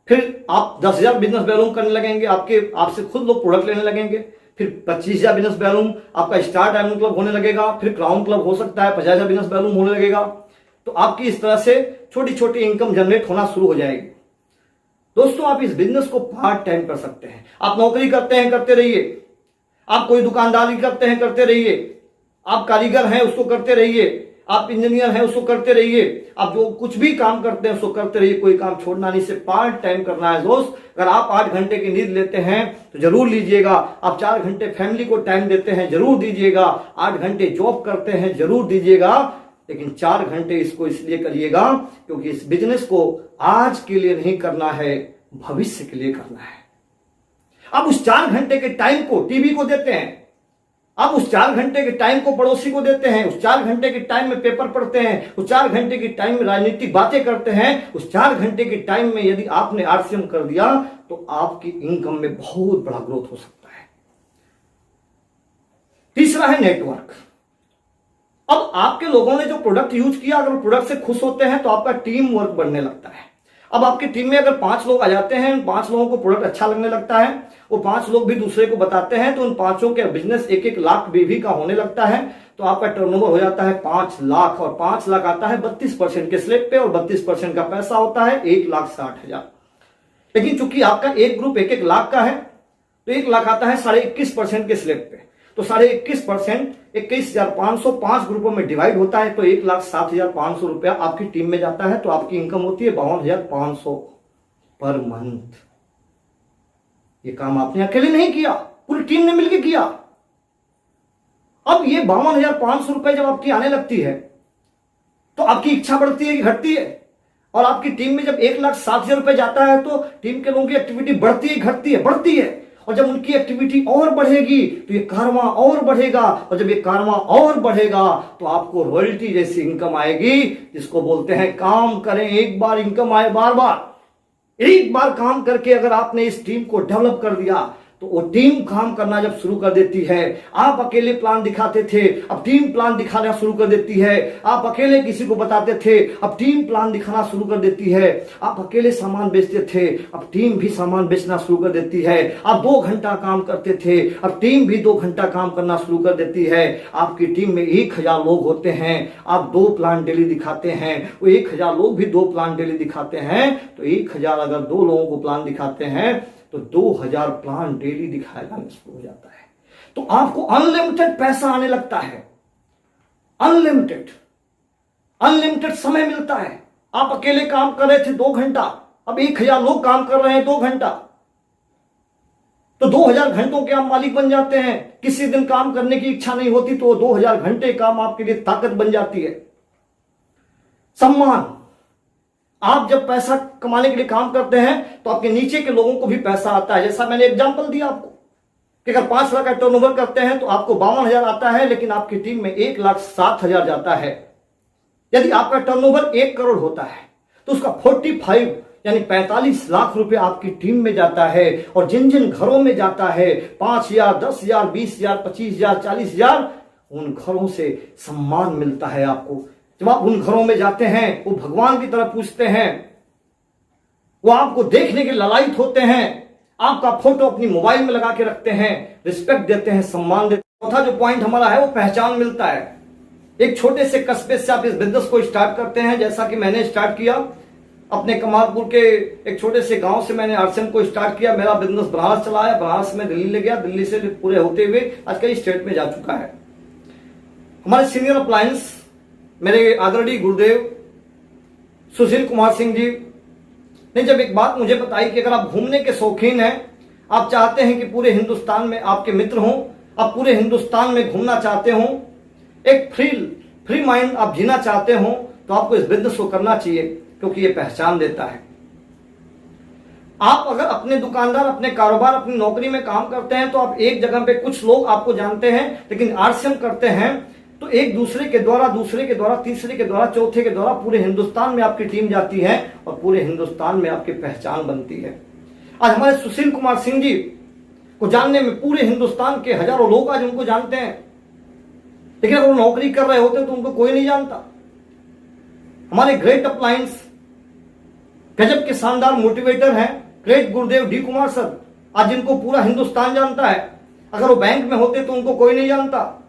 फिर आप 10,000 बिजनेस बैलून करने लगेंगे। आपसे खुद लोग प्रोडक्ट लेने लगेंगे। फिर 25,000 बिजनेस बैलून, आपका स्टार डायमंड क्लब होने लगेगा। फिर क्राउन क्लब हो सकता है, 50,000 बिजनेस बैलून होने लगेगा। तो आपकी इस तरह से छोटी छोटी इनकम जनरेट होना शुरू हो जाएगी। दोस्तों, आप इस बिजनेस को पार्ट टाइम कर सकते हैं। आप नौकरी करते हैं, करते रहिए। आप कोई दुकानदारी करते हैं, करते रहिए। आप कारीगर हैं, उसको करते रहिए। आप इंजीनियर हैं उसको करते रहिए, आप जो कुछ भी काम करते हैं उसको करते रहिए, कोई काम छोड़ना नहीं, सिर्फ पार्ट टाइम करना है दोस्त। अगर आप 8 घंटे की नींद लेते हैं तो जरूर लीजिएगा, आप 4 घंटे फैमिली को टाइम देते हैं जरूर दीजिएगा, 8 घंटे जॉब करते हैं जरूर दीजिएगा, लेकिन 4 घंटे इसको इसलिए करिएगा क्योंकि इस बिजनेस को आज के लिए नहीं करना है, भविष्य के लिए करना है। आप उस 4 घंटे के टाइम को टीवी को देते हैं, आप उस 4 घंटे के टाइम को पड़ोसी को देते हैं, उस 4 घंटे के टाइम में पेपर पढ़ते हैं, उस 4 घंटे के टाइम में राजनीतिक बातें करते हैं, उस 4 घंटे के टाइम में यदि आपने आरसीएम कर दिया तो आपकी इनकम में बहुत बड़ा ग्रोथ हो सकता है। तीसरा है नेटवर्क। अब आपके लोगों ने जो प्रोडक्ट यूज किया, अगर प्रोडक्ट से खुश होते हैं तो आपका टीम वर्क बढ़ने लगता है। अब आपकी टीम में अगर 5 लोग आ जाते हैं, 5 लोगों को प्रोडक्ट अच्छा लगने लगता है, वो 5 लोग भी दूसरे को बताते हैं, तो उन 5 के बिजनेस 1-1 लाख भी का होने लगता है, तो आपका टर्नओवर हो जाता है 5 लाख, और 5 लाख आता है 32% के स्लैब पे, और 32% का पैसा होता है 1,60,000। लेकिन चूंकि आपका एक ग्रुप 1-1 लाख का है तो 1 लाख आता है 21.5% के स्लैब पे, तो 21.5% 21,500 5 ग्रुपों में डिवाइड होता है, तो 1,60,500 रुपया आपकी टीम में जाता है, तो आपकी इनकम होती है 52,500 पर मंथ। ये काम आपने अकेले नहीं किया, पूरी टीम ने मिलकर किया। अब ये 52,500 रुपए जब आपकी आने लगती है तो आपकी इच्छा बढ़ती है कि घटती है? और आपकी टीम में जब 1,60,000 रुपए जाता है तो टीम के लोगों की एक्टिविटी बढ़ती है घटती है? बढ़ती है। और जब उनकी एक्टिविटी और बढ़ेगी तो ये कारवां और बढ़ेगा, और जब ये कारवां और बढ़ेगा तो आपको रॉयल्टी जैसी इनकम आएगी, जिसको बोलते हैं काम करें एक बार इनकम आए बार बार। एक बार काम करके अगर आपने इस टीम को डेवलप कर दिया तो वो टीम काम करना जब शुरू कर देती है, आप अकेले प्लान दिखाते थे अब टीम प्लान दिखाना शुरू कर देती है, आप अकेले किसी को बताते थे अब टीम प्लान दिखाना शुरू कर देती है, आप अकेले सामान बेचते थे अब टीम भी सामान बेचना शुरू कर देती है, आप 2 घंटा काम करते थे अब टीम भी 2 घंटा काम करना शुरू कर देती है। आपकी टीम में 1,000 लोग होते हैं, आप 2 प्लान डेली दिखाते हैं, वो 1,000 लोग भी 2 प्लान डेली दिखाते हैं, तो 1,000 अगर 2 लोगों को प्लान दिखाते हैं तो 2,000 प्लान डेली दिखाया जाना शुरू हो जाता है, तो आपको अनलिमिटेड पैसा आने लगता है। अनलिमिटेड समय मिलता है। आप अकेले काम कर रहे थे 2 घंटा, अब 1,000 लोग काम कर रहे हैं 2 घंटा, तो 2,000 घंटों के आप मालिक बन जाते हैं। किसी दिन काम करने की इच्छा नहीं होती तो 2,000 घंटे काम आपके लिए ताकत बन जाती है। सम्मान, आप जब पैसा कमाने के लिए काम करते हैं तो आपके नीचे के लोगों को भी पैसा आता है। जैसा मैंने एग्जांपल दिया आपको कि अगर 5 लाख का टर्नओवर करते हैं तो आपको 52,000 आता है, लेकिन आपकी टीम में 1,60,000 जाता है। यदि आपका टर्नओवर 1 करोड़ होता है तो उसका 45 यानी 45 लाख रुपए आपकी टीम में जाता है, और जिन जिन घरों में जाता है 5,000, 10,000, 20,000, 25,000, 40,000, उन घरों से सम्मान मिलता है आपको। जब आप उन घरों में जाते हैं वो भगवान की तरह पूछते हैं, वो आपको देखने के लालायित होते हैं, आपका फोटो अपनी मोबाइल में लगा के रखते हैं, रिस्पेक्ट देते हैं, सम्मान देते हैं। चौथा जो पॉइंट हमारा है वो पहचान मिलता है। एक छोटे से कस्बे से आप इस बिजनेस को स्टार्ट करते हैं, जैसा कि मैंने स्टार्ट किया अपने कमालपुर के एक छोटे से गांव से मैंने आरसीएम को स्टार्ट किया। मेरा बिजनेस बनारस चला है, बनारस में दिल्ली ले गया, दिल्ली से पूरे होते हुए आज कई स्टेट में जा चुका है। हमारे सीनियर अप्लायंस मेरे आदरणीय गुरुदेव सुशील कुमार सिंह जी ने जब एक बात मुझे बताई कि अगर आप घूमने के शौकीन हैं, आप चाहते हैं कि पूरे हिंदुस्तान में आपके मित्र हों, आप पूरे हिंदुस्तान में घूमना चाहते हो, एक फ्री माइंड आप जीना चाहते हो, तो आपको इस बिजनेस को करना चाहिए, क्योंकि ये पहचान देता है। आप अगर अपने दुकानदार, अपने कारोबार, अपनी नौकरी में काम करते हैं तो आप एक जगह पे कुछ लोग आपको जानते हैं, लेकिन आरसीएम करते हैं तो एक दूसरे के द्वारा, दूसरे के द्वारा, तीसरे के द्वारा, चौथे के द्वारा पूरे हिंदुस्तान में आपकी टीम जाती है और पूरे हिंदुस्तान में आपकी पहचान बनती है। आज हमारे सुशील कुमार सिंह जी को जानने में पूरे हिंदुस्तान के हजारों लोग आज उनको जानते हैं, लेकिन अगर वो नौकरी कर रहे होते तो उनको कोई नहीं जानता। हमारे ग्रेट अप्लायंस गजब के शानदार मोटिवेटर हैं, ग्रेट गुरुदेव डी कुमार सर, आज जिनको पूरा हिंदुस्तान जानता है, अगर वो बैंक में होते तो उनको कोई नहीं जानता।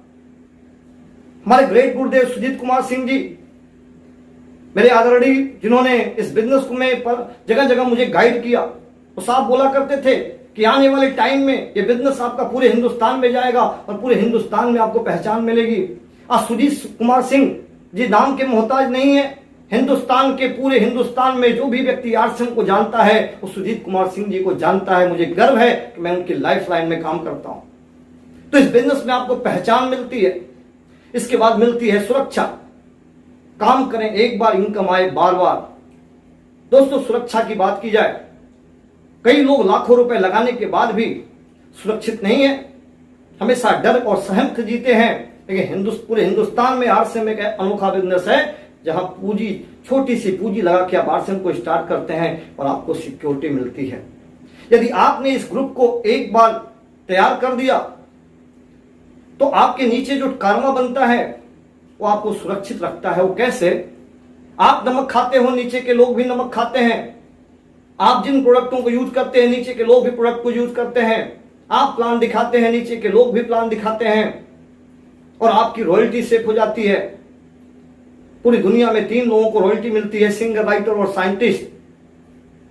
हमारे ग्रेट गुरुदेव सुजीत कुमार सिंह जी, मेरे आदरणीय, जिन्होंने इस बिजनेस में पर जगह जगह मुझे गाइड किया, वो साहब बोला करते थे कि आने वाले टाइम में ये बिजनेस आपका पूरे हिंदुस्तान में जाएगा और पूरे हिंदुस्तान में आपको पहचान मिलेगी। आज सुजीत कुमार सिंह जी नाम के मोहताज नहीं है। हिंदुस्तान के पूरे हिंदुस्तान में जो भी व्यक्ति आरसीएम को जानता है वो सुजीत कुमार सिंह जी को जानता है। मुझे गर्व है कि मैं उनकी लाइफ लाइन में काम करता हूं। तो इस बिजनेस में आपको पहचान मिलती है, इसके बाद मिलती है सुरक्षा। काम करें एक बार, इनकम आए बार बार। दोस्तों, सुरक्षा की बात की जाए, कई लोग लाखों रुपए लगाने के बाद भी सुरक्षित नहीं है, हमेशा डर और सहम जीते हैं। लेकिन पूरे हिंदुस्तान में आरसीएम एक अनोखा बिजनेस है जहां पूंजी, छोटी सी पूंजी लगा के आप आरसीएम को स्टार्ट करते हैं और आपको सिक्योरिटी मिलती है। यदि आपने इस ग्रुप को एक बार तैयार कर दिया तो आपके नीचे जो कारमा बनता है वो आपको सुरक्षित रखता है। वो कैसे? आप नमक खाते हो, नीचे के लोग भी नमक खाते हैं। आप जिन प्रोडक्टों को यूज करते हैं, नीचे के लोग भी प्रोडक्ट को यूज करते हैं। आप प्लान दिखाते हैं, नीचे के लोग भी प्लान दिखाते हैं और आपकी रॉयल्टी सेफ हो जाती है। पूरी दुनिया में 3 लोगों को रॉयल्टी मिलती है, सिंगर, राइटर और साइंटिस्ट,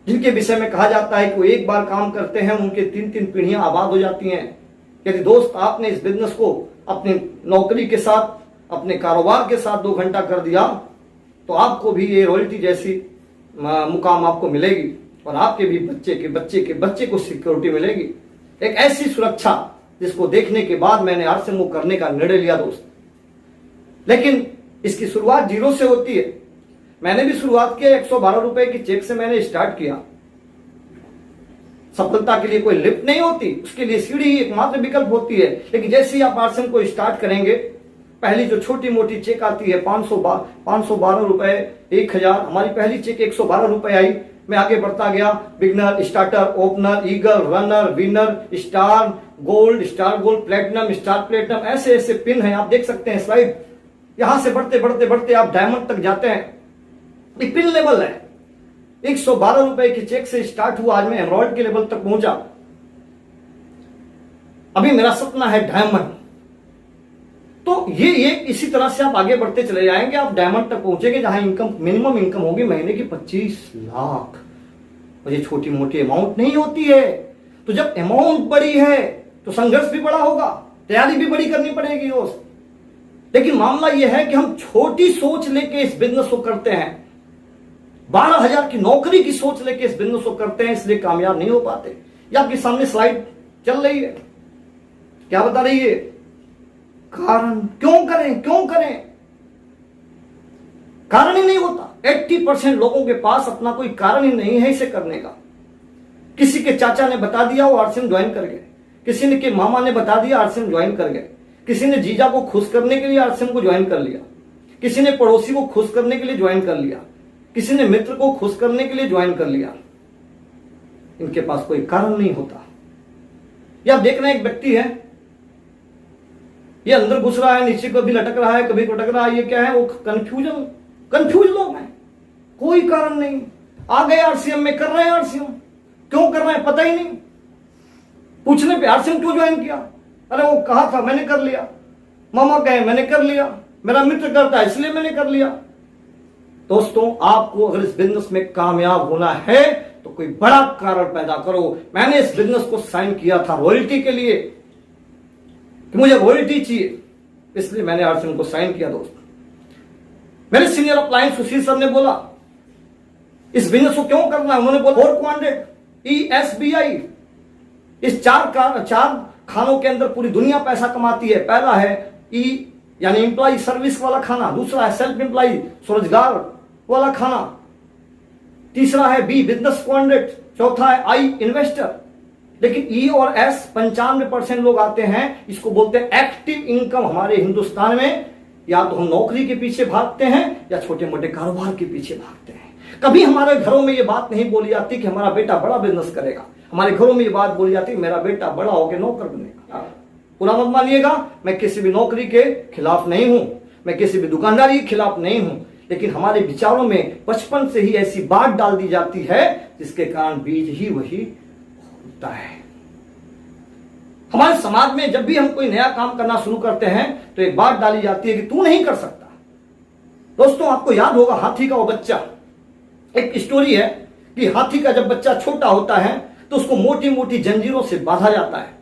जिनके विषय में कहा जाता है कि वो एक बार काम करते हैं, उनके 3-3 पीढ़ियां आबाद हो जाती हैं। यदि दोस्त आपने इस बिजनेस को अपनी नौकरी के साथ, अपने कारोबार के साथ 2 घंटा कर दिया तो आपको भी ये रॉयल्टी जैसी मुकाम आपको मिलेगी और आपके भी बच्चे के बच्चे के बच्चे को सिक्योरिटी मिलेगी। एक ऐसी सुरक्षा जिसको देखने के बाद मैंने आरसीएम को करने का निर्णय लिया दोस्त। लेकिन इसकी शुरुआत 0 से होती है। मैंने भी शुरुआत किया, 112 रुपए की चेक से मैंने स्टार्ट किया। सफलता के लिए कोई लिफ्ट नहीं होती, उसके लिए सीढ़ी ही एकमात्र विकल्प होती है। लेकिन जैसे ही आप आरसीएम को स्टार्ट करेंगे, पहली जो छोटी मोटी चेक आती है 512 रुपए, 1000, हमारी पहली चेक 112 रुपए आई। मैं आगे बढ़ता गया, beginner, starter, opener, eagle, runner, winner, star gold, platinum, star platinum, ऐसे ऐसे पिन है, आप देख सकते हैं स्लाइड। यहां से बढ़ते बढ़ते बढ़ते आप डायमंड तक जाते हैं। ये पिन लेवल है। 112 रुपए की चेक से स्टार्ट हुआ, आज मैं एमराल्ड के लेवल तक पहुंचा। अभी मेरा सपना है डायमंड। तो ये इसी तरह से आप आगे बढ़ते चले जाएंगे, आप डायमंड तक पहुंचेंगे जहां इनकम, मिनिमम इनकम होगी महीने की 25 लाख। और ये छोटी मोटी अमाउंट नहीं होती है। तो जब अमाउंट बड़ी है तो संघर्ष भी बड़ा होगा, तैयारी भी बड़ी करनी पड़ेगी दोस्त। लेकिन मामला यह है कि हम छोटी सोच लेके इस बिजनेस को करते हैं, 12,000 की नौकरी की सोच लेके इस बिजनेस को करते हैं, इसलिए कामयाब नहीं हो पाते। ये आपके सामने स्लाइड चल रही है, क्या बता रही है? कारण क्यों करें, क्यों करें? कारण ही नहीं होता। 80% लोगों के पास अपना कोई कारण ही नहीं है इसे करने का। किसी के चाचा ने बता दिया, वो आरसीएम ज्वाइन कर गए। किसी ने के मामा ने बता दिया, आरसीएम ज्वाइन कर गए। किसी ने जीजा को खुश करने के लिए आरसीएम को ज्वाइन कर लिया। किसी ने पड़ोसी को खुश करने के लिए ज्वाइन कर लिया। किसी ने मित्र को खुश करने के लिए ज्वाइन कर लिया। इनके पास कोई कारण नहीं होता। ये आप देख रहे हैं, एक व्यक्ति है, ये अंदर घुस रहा है, नीचे कभी लटक रहा है, कभी लटक रहा है। ये क्या है? वो कंफ्यूज लोग हैं, कोई कारण नहीं। आ गए आरसीएम में, कर रहे हैं आरसीएम। क्यों कर रहे हैं पता ही नहीं। पूछने पे आरसीएम क्यों ज्वाइन किया? अरे वो कहा था मैंने कर लिया, मामा कहे मैंने कर लिया, मेरा मित्र करता है इसलिए मैंने कर लिया। दोस्तों, आपको अगर इस बिजनेस में कामयाब होना है तो कोई बड़ा कारण पैदा करो। मैंने इस बिजनेस को साइन किया था रॉयल्टी के लिए, कि मुझे रॉयल्टी चाहिए, इसलिए मैंने आरसीएम को साइन किया। दोस्त, मेरे सीनियर अप्लायंस सुशील सर ने बोला इस बिजनेस को क्यों करना है? उन्होंने बोला 4 क्वाड्रेंट ESBI, इस चार खानों के अंदर पूरी दुनिया पैसा कमाती है। पहला है E यानी एम्प्लॉय सर्विस वाला खाना, दूसरा है सेल्फ एम्प्लॉय स्वरोजगार वाला खाना, तीसरा है B बिजनेस क्वाड्रेंट, चौथा है I इन्वेस्टर। लेकिन E और S 95% लोग आते हैं, इसको बोलते हैं एक्टिव इनकम। हमारे हिंदुस्तान में या तो हम नौकरी के पीछे भागते हैं या छोटे मोटे कारोबार के पीछे भागते हैं। कभी हमारे घरों में ये बात नहीं बोली जाती कि हमारा बेटा बड़ा बिजनेस करेगा। हमारे घरों में ये बात बोली जाती है मेरा बेटा बड़ा होकर नौकर बनेगा। पूरा मत मानिएगा, मैं किसी भी नौकरी के खिलाफ नहीं हूं, मैं किसी भी दुकानदारी के खिलाफ नहीं हूं, लेकिन हमारे विचारों में बचपन से ही ऐसी बात डाल दी जाती है जिसके कारण बीज ही वही होता है। हमारे समाज में जब भी हम कोई नया काम करना शुरू करते हैं तो एक बात डाली जाती है कि तू नहीं कर सकता। दोस्तों, आपको याद होगा हाथी का वो बच्चा। एक स्टोरी है कि हाथी का जब बच्चा छोटा होता है तो उसको मोटी मोटी जंजीरों से बांधा जाता है।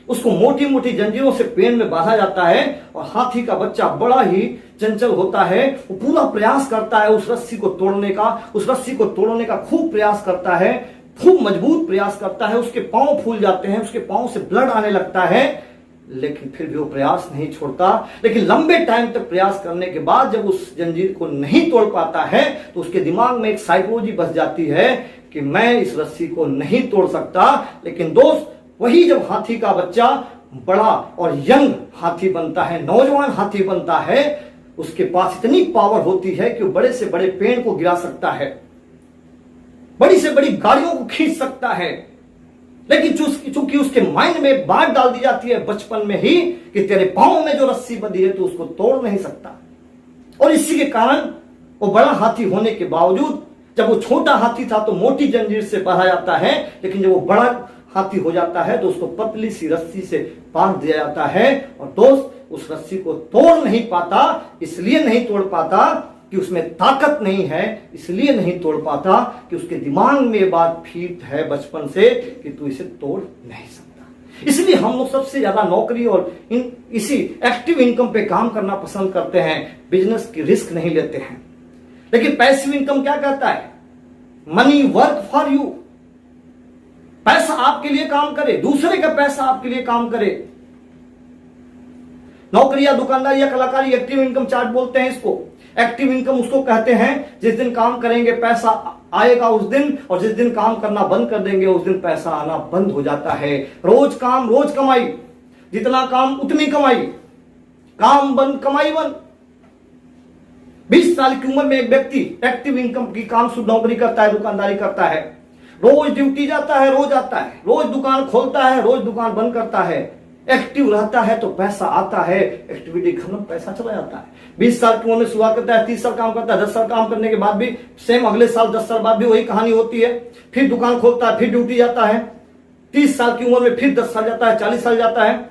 उसको मोटी मोटी जंजीरों से पेड़ में बांधा जाता है और हाथी का बच्चा बड़ा ही चंचल होता है। वो पूरा प्रयास करता है उस रस्सी को तोड़ने का खूब प्रयास करता है, खूब मजबूत प्रयास करता है। उसके पांव फूल जाते हैं, उसके पांव से ब्लड आने लगता है, लेकिन फिर भी वो प्रयास नहीं छोड़ता। लेकिन लंबे टाइम तक प्रयास करने के बाद जब उस जंजीर को नहीं तोड़ पाता है तो उसके दिमाग में एक साइकोलॉजी बस जाती है कि मैं इस रस्सी को नहीं तोड़ सकता। लेकिन दोस्त, वही जब हाथी का बच्चा बड़ा और यंग हाथी बनता है, नौजवान हाथी बनता है, उसके पास इतनी पावर होती है कि वो बड़े से बड़े पेड़ को गिरा सकता है, बड़ी से बड़ी गाड़ियों को खींच सकता है। लेकिन चूंकि उसके माइंड में बात डाल दी जाती है बचपन में ही कि तेरे पांव में जो रस्सी बंधी है तो उसको तोड़ नहीं सकता। और इसी के कारण वो बड़ा हाथी होने के बावजूद, जब वो छोटा हाथी था तो मोटी जंजीर से बांधा जाता है, लेकिन जब वो बड़ा हाथी हो जाता है तो उसको पतली सी रस्सी से बांध दिया जाता है। और दोस्त, उस रस्सी को तोड़ नहीं पाता, इसलिए नहीं तोड़ पाता कि उसमें ताकत नहीं है, इसलिए नहीं तोड़ पाता कि उसके दिमाग में ये बात फीट है बचपन से कि तू इसे तोड़ नहीं सकता। इसलिए हम लोग सबसे ज्यादा नौकरी और इसी एक्टिव इनकम पे काम करना पसंद करते हैं, बिजनेस की रिस्क नहीं लेते हैं। लेकिन पैसिव इनकम क्या कहता है? मनी वर्क फॉर यू, पैसा आपके लिए काम करे, दूसरे का पैसा आपके लिए काम करे। नौकरी या दुकानदारी या कलाकारी एक्टिव इनकम चार्ट बोलते हैं इसको। एक्टिव इनकम उसको कहते हैं जिस दिन काम करेंगे पैसा आएगा उस दिन, और जिस दिन काम करना बंद कर देंगे उस दिन पैसा आना बंद हो जाता है। रोज काम रोज कमाई, जितना काम उतनी कमाई, काम बंद कमाई बंद। 20 साल की उम्र में एक व्यक्ति एक्टिव इनकम की काम शुद्ध नौकरी करता है, दुकानदारी करता है, रोज ड्यूटी जाता है, रोज आता है, रोज दुकान खोलता है, रोज दुकान बंद करता है, एक्टिव रहता है तो पैसा आता है, एक्टिविटी खत्म पैसा चला जाता है। 20 साल की उम्र में शुरुआत करता है, 30 साल काम करता है, 10 साल काम करने के बाद भी सेम अगले साल 10 साल बाद भी वही कहानी होती है। फिर दुकान खोलता है, फिर ड्यूटी जाता है, 30 साल की उम्र में फिर 10 साल जाता है, 40 साल जाता है,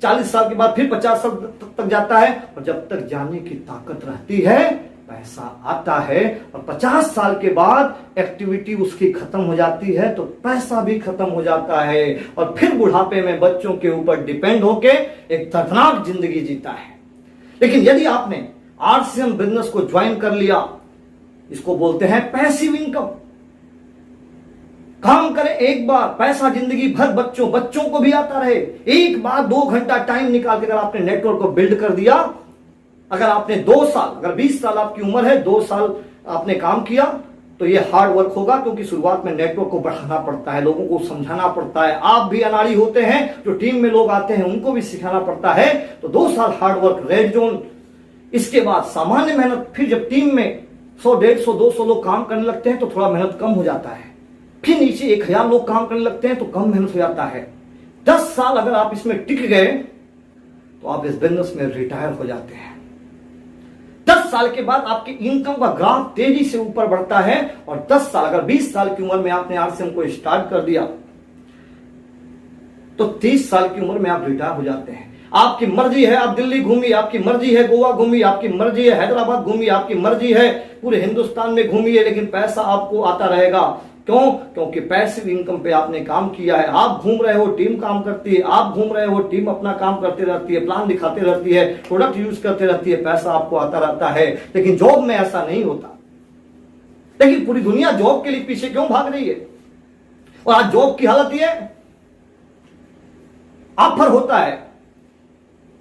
40 साल के बाद फिर 50 साल तक जाता है, और जब तक जाने की ताकत रहती है पैसा आता है। और 50 साल के बाद एक्टिविटी उसकी खत्म हो जाती है तो पैसा भी खत्म हो जाता है, और फिर बुढ़ापे में बच्चों के ऊपर डिपेंड होके एक दर्दनाक जिंदगी जीता है। लेकिन यदि आपने आरसीएम बिजनेस को ज्वाइन कर लिया, इसको बोलते हैं पैसिव इनकम। काम करें एक बार, पैसा जिंदगी भर बच्चों को भी आता रहे। एक बार 2 घंटा टाइम निकाल के अगर आपने नेटवर्क को बिल्ड कर दिया, अगर आपने 2 साल, अगर 20 साल आपकी उम्र है, 2 साल आपने काम किया, तो ये हार्ड वर्क होगा, क्योंकि शुरुआत में नेटवर्क को बढ़ाना पड़ता है, लोगों को समझाना पड़ता है। आप भी अनाड़ी होते हैं, जो टीम में लोग आते हैं उनको भी सिखाना पड़ता है। तो 2 साल हार्ड वर्क, रेड जोन, इसके बाद सामान्य मेहनत। फिर जब टीम में 100, 150, 200 लोग काम करने लगते हैं तो थोड़ा मेहनत कम हो जाता है। फिर नीचे 1000 लोग काम करने लगते हैं तो कम मेहनत हो जाता है। 10 साल अगर आप इसमें टिक गए तो आप इस बिजनेस में रिटायर हो जाते हैं। 10 साल के बाद आपकी इनकम का ग्राफ तेजी से ऊपर बढ़ता है, और 10 साल, अगर 20 साल की उम्र में आपने आरसीएम को स्टार्ट कर दिया तो 30 साल की उम्र में आप रिटायर हो जाते हैं। आपकी मर्जी है आप दिल्ली घूमिए, आपकी मर्जी है गोवा घूमिए, आपकी मर्जी है हैदराबाद घूमिए, आपकी मर्जी है पूरे हिंदुस्तान में घूमिए, लेकिन पैसा आपको आता रहेगा। क्यों? क्योंकि पैसिव इनकम पे आपने काम किया है। आप घूम रहे हो, टीम काम करती है, आप घूम रहे हो, टीम अपना काम करती रहती है, प्लान दिखाती रहती है, प्रोडक्ट यूज करती रहती है, पैसा आपको आता रहता है। लेकिन जॉब में ऐसा नहीं होता। लेकिन पूरी दुनिया जॉब के लिए पीछे क्यों भाग रही है? और आज जॉब की हालत यह है, ऑफर होता है,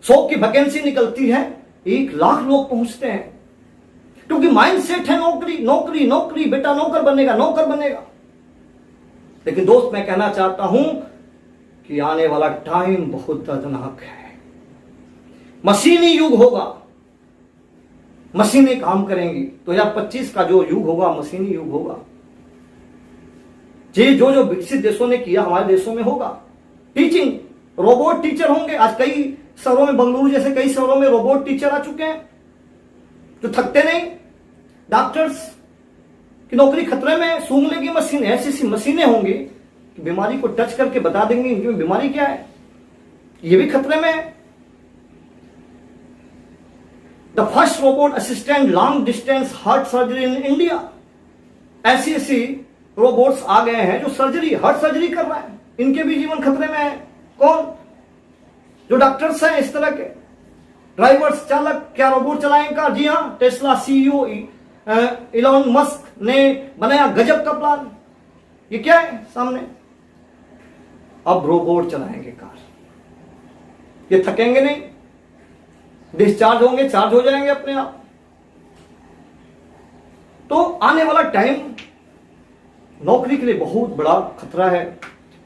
100 की वैकेंसी निकलती है, 1 लाख लोग पहुंचते हैं, क्योंकि माइंडसेट है नौकरी नौकरी नौकरी, बेटा नौकर बनेगा नौकर बनेगा। लेकिन दोस्त, मैं कहना चाहता हूं कि आने वाला टाइम बहुत दर्दनाक है। मशीनी युग होगा, मशीनें काम करेंगी। 2025 का जो युग होगा मशीनी युग होगा। जो विकसित देशों ने किया हमारे देशों में होगा। टीचिंग, रोबोट टीचर होंगे। आज कई शहरों में, बेंगलुरु जैसे कई शहरों में रोबोट टीचर आ चुके हैं जो थकते नहीं। डॉक्टर्स की नौकरी खतरे में, सूंघने की मशीन, ऐसी मशीनें होंगी कि बीमारी को टच करके बता देंगे इनकी बीमारी क्या है, ये भी खतरे में है। The first robot assistant long distance heart surgery in India. ऐसी रोबोट्स आ गए हैं जो हार्ट सर्जरी कर रहा है, इनके भी जीवन खतरे में है। कौन? जो डॉक्टर्स हैं इस तरह के ड्राइवर्स, चालक, क्या रोबोट चलाएंगे कार? जी हाँ, टेस्ला सीईओ इलॉन मस्क ने बनाया गजब का प्लान। ये क्या है सामने? अब रोबोट चलाएंगे कार, ये थकेंगे नहीं, डिस्चार्ज होंगे, चार्ज हो जाएंगे अपने आप। तो आने वाला टाइम नौकरी के लिए बहुत बड़ा खतरा है।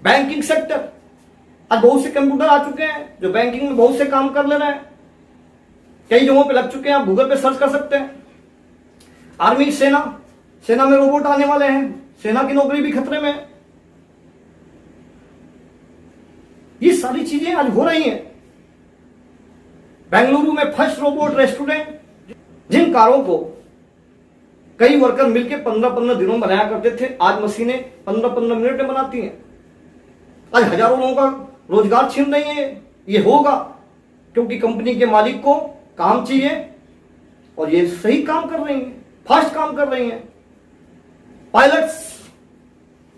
बैंकिंग सेक्टर, आज बहुत से कंप्यूटर आ चुके हैं जो बैंकिंग में बहुत से काम कर ले रहे हैं, कई जगहों पे लग चुके हैं, आप गूगल पे सर्च कर सकते हैं। आर्मी, सेना में रोबोट आने वाले हैं, सेना की नौकरी भी खतरे में है। ये सारी चीजें आज हो रही हैं। बेंगलुरु में फर्स्ट रोबोट रेस्टोरेंट, जिन कारों को कई वर्कर मिलकर 15-15 दिनों में बनाया करते थे, आज मशीनें 15-15 मिनट में बनाती हैं। आज हजारों लोगों का रोजगार छीन रही है। ये होगा क्योंकि कंपनी के मालिक को काम चाहिए और ये सही काम कर रही हैं, फास्ट काम कर रही हैं। पायलट्स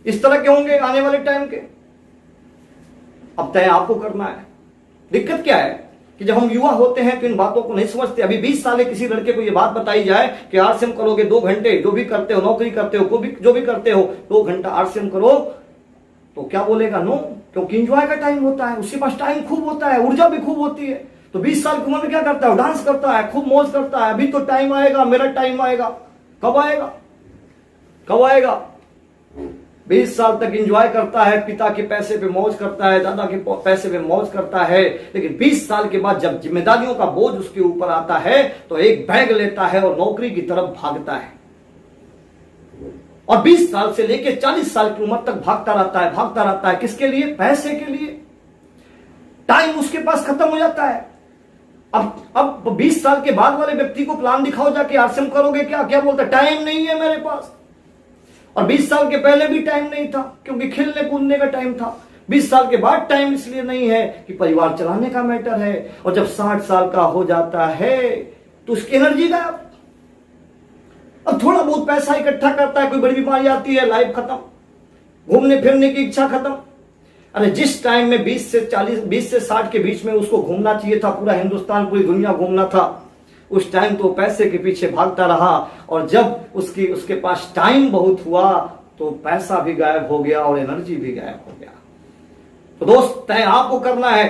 इस तरह के होंगे आने वाले टाइम के। अब तय आपको करना है। दिक्कत क्या है कि जब हम युवा होते हैं तो इन बातों को नहीं समझते। अभी 20 साल के किसी लड़के को यह बात बताई जाए कि आरसीएम करोगे 2 घंटे, जो भी करते हो, नौकरी करते हो, जो भी करते हो, 2 घंटा आरसीएम करो, तो क्या बोलेगा? नो, क्योंकि इंजॉय का टाइम होता है, उसके पास टाइम खूब होता है, ऊर्जा भी खूब होती है। तो 20 साल की उम्र में क्या करता है? डांस करता है, खूब मौज करता है। अभी तो टाइम आएगा, मेरा टाइम आएगा। कब आएगा? कब आएगा? 20 साल तक एंजॉय करता है, पिता के पैसे पे मौज करता है, दादा के पैसे पे मौज करता है, लेकिन 20 साल के बाद जब जिम्मेदारियों का बोझ उसके ऊपर आता है तो एक बैग लेता है और नौकरी की तरफ भागता है। और 20 साल से लेकर 40 साल की उम्र तक भागता रहता है। किसके लिए? पैसे के लिए। टाइम उसके पास खत्म हो जाता है। अब 20 साल के बाद वाले व्यक्ति को प्लान दिखाओ जाके, आरसीएम करोगे क्या? क्या बोलता? टाइम नहीं है मेरे पास। और 20 साल के पहले भी टाइम नहीं था क्योंकि खेलने कूदने का टाइम था। 20 साल के बाद टाइम इसलिए नहीं है कि परिवार चलाने का मैटर है। और जब 60 साल का हो जाता है तो उसकी एनर्जी गायब। अब थोड़ा बहुत पैसा इकट्ठा करता है, कोई बड़ी बीमारी आती है, लाइफ खत्म, घूमने फिरने की इच्छा खत्म। अरे जिस टाइम में 20 से 60 के बीच में उसको घूमना चाहिए था, पूरा हिंदुस्तान, पूरी दुनिया घूमना था, उस टाइम तो पैसे के पीछे भागता रहा। और जब उसके पास टाइम बहुत हुआ तो पैसा भी गायब हो गया और एनर्जी भी गायब हो गया। तो दोस्त, तय आपको करना है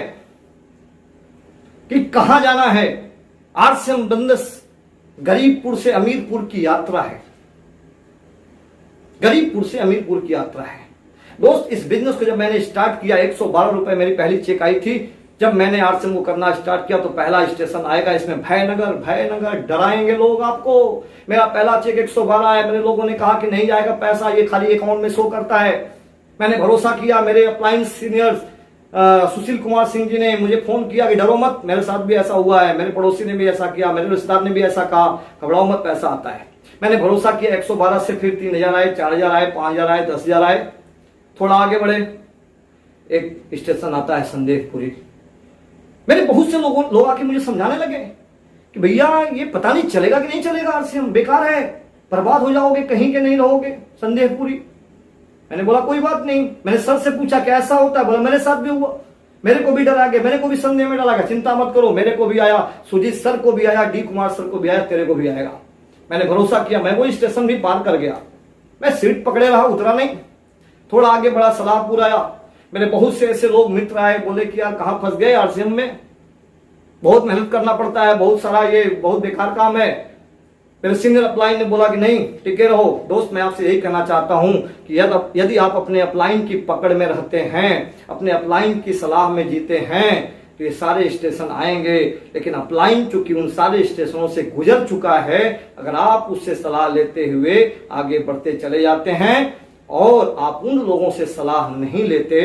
कि कहां जाना है। आरसीएम बिजनेस गरीबपुर से अमीरपुर की यात्रा है। गरीबपुर से अमीरपुर की यात्रा है। दोस्त, इस बिजनेस को जब मैंने स्टार्ट किया, 112 रुपए मेरी पहली चेक आई थी। जब मैंने आरसीएम को करना स्टार्ट किया तो पहला स्टेशन आएगा इसमें भयनगर, डराएंगे लोग आपको। मेरा पहला चेक 112 है। मेरे लोगों ने कहा कि नहीं जाएगा पैसा, ये खाली अकाउंट में शो करता है। मैंने भरोसा किया। मेरे अप्लायंस सीनियर्स सुशील कुमार सिंह जी ने मुझे फोन किया कि डरो मत, मेरे साथ भी ऐसा हुआ है, मेरे पड़ोसी ने भी ऐसा किया, मेरे रिश्तेदार ने भी ऐसा कहा, घबराओ मत, पैसा आता है। मैंने भरोसा किया। 112 से फिर 3000 आए, 4000 आए, 5000 आए, 10,000 आए। थोड़ा आगे बढ़े, एक स्टेशन आता है संदेशपुरी। मेरे बहुत से लोग आके मुझे समझाने लगे कि भैया ये पता नहीं चलेगा कि नहीं चलेगा, आरसीएम बेकार है, बर्बाद हो जाओगे, कहीं के नहीं रहोगे, संदेशपुरी। मैंने बोला कोई बात नहीं। मैंने सर से पूछा कैसा होता है? बोला मेरे साथ भी हुआ, मेरे को भी डर आ गया, मेरे को भी संदेह में डाला गया। चिंता मत करो, मेरे को भी आया, सुजीत सर को भी आया, डी कुमार सर को भी आया, तेरे को भी आएगा। मैंने भरोसा किया। मैं वो स्टेशन भी पार कर गया। मैं सीट पकड़े रहा, उतरा नहीं। थोड़ा आगे बढ़ा, सलाहपुर आया। मेरे बहुत से ऐसे लोग मित्र आए, बोले कि यार कहां फंस गए आरसीएम में, बहुत मेहनत करना पड़ता है, बहुत सारा, ये बहुत बेकार काम है। मेरे सीनियर अप्लाइन ने बोला कि नहीं, टिके रहो। दोस्त, मैं आपसे यही कहना चाहता हूं कि यदि आप अपने अप्लाइन की पकड़ में रहते हैं, अपने अप्लाइन की सलाह में जीते हैं, तो ये सारे स्टेशन आएंगे। लेकिन अप्लाइन चूंकि उन सारे स्टेशनों से गुजर चुका है, अगर आप उससे सलाह लेते हुए आगे बढ़ते चले जाते हैं और आप उन लोगों से सलाह नहीं लेते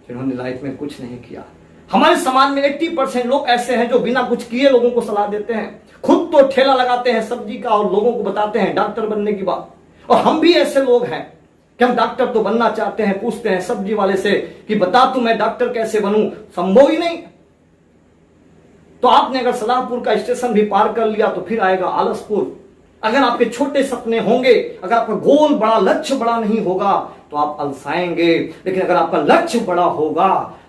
जिन्होंने लाइफ में कुछ नहीं किया। हमारे समाज में 80% लोग ऐसे हैं जो बिना कुछ किए लोगों को सलाह देते हैं, खुद तो ठेला लगाते हैं सब्जी का और लोगों को बताते हैं डॉक्टर बनने की बात। और हम भी ऐसे लोग हैं कि हम डॉक्टर तो बनना चाहते हैं, पूछते हैं सब्जी वाले से कि बता तू मैं डॉक्टर कैसे बनूं, संभव ही नहीं। तो आपने अगर सलाहपुर का स्टेशन भी पार कर लिया तो फिर आएगा आलसपुर। अगर आपके छोटे सपने होंगे, अगर आपका गोल बड़ा, लक्ष्य बड़ा नहीं होगा तो आप अलसाएंगे। लेकिन अगर आपका लक्ष्य बड़ा होगा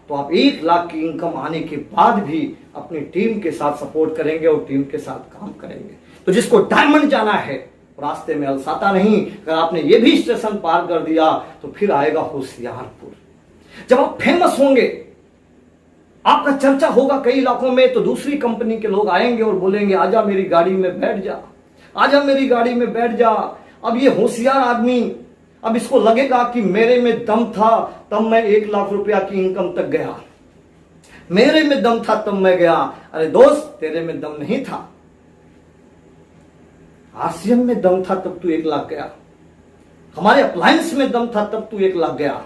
तो आप 1 लाख की इनकम आने के बाद भी अपनी टीम के साथ सपोर्ट करेंगे और टीम के साथ काम करेंगे। तो जिसको डायमंड जाना है रास्ते में अलसाता नहीं। अगर आपने ये भी स्टेशन पार कर दिया तो फिर आएगा होशियारपुर। जब आप फेमस होंगे, आपका चर्चा होगा कई इलाकों में, तो दूसरी कंपनी के लोग आएंगे और बोलेंगे आजा मेरी गाड़ी में बैठ जा, आजा मेरी गाड़ी में बैठ जा। अब ये होशियार आदमी, अब इसको लगेगा कि मेरे में दम था तब मैं 1 लाख रुपया की इनकम तक गया, मेरे में दम था तब मैं गया। अरे दोस्त, तेरे में दम नहीं था, आसियन में दम था तब तू 1 लाख गया, हमारे अप्लायंस में दम था तब तू 1 लाख गया।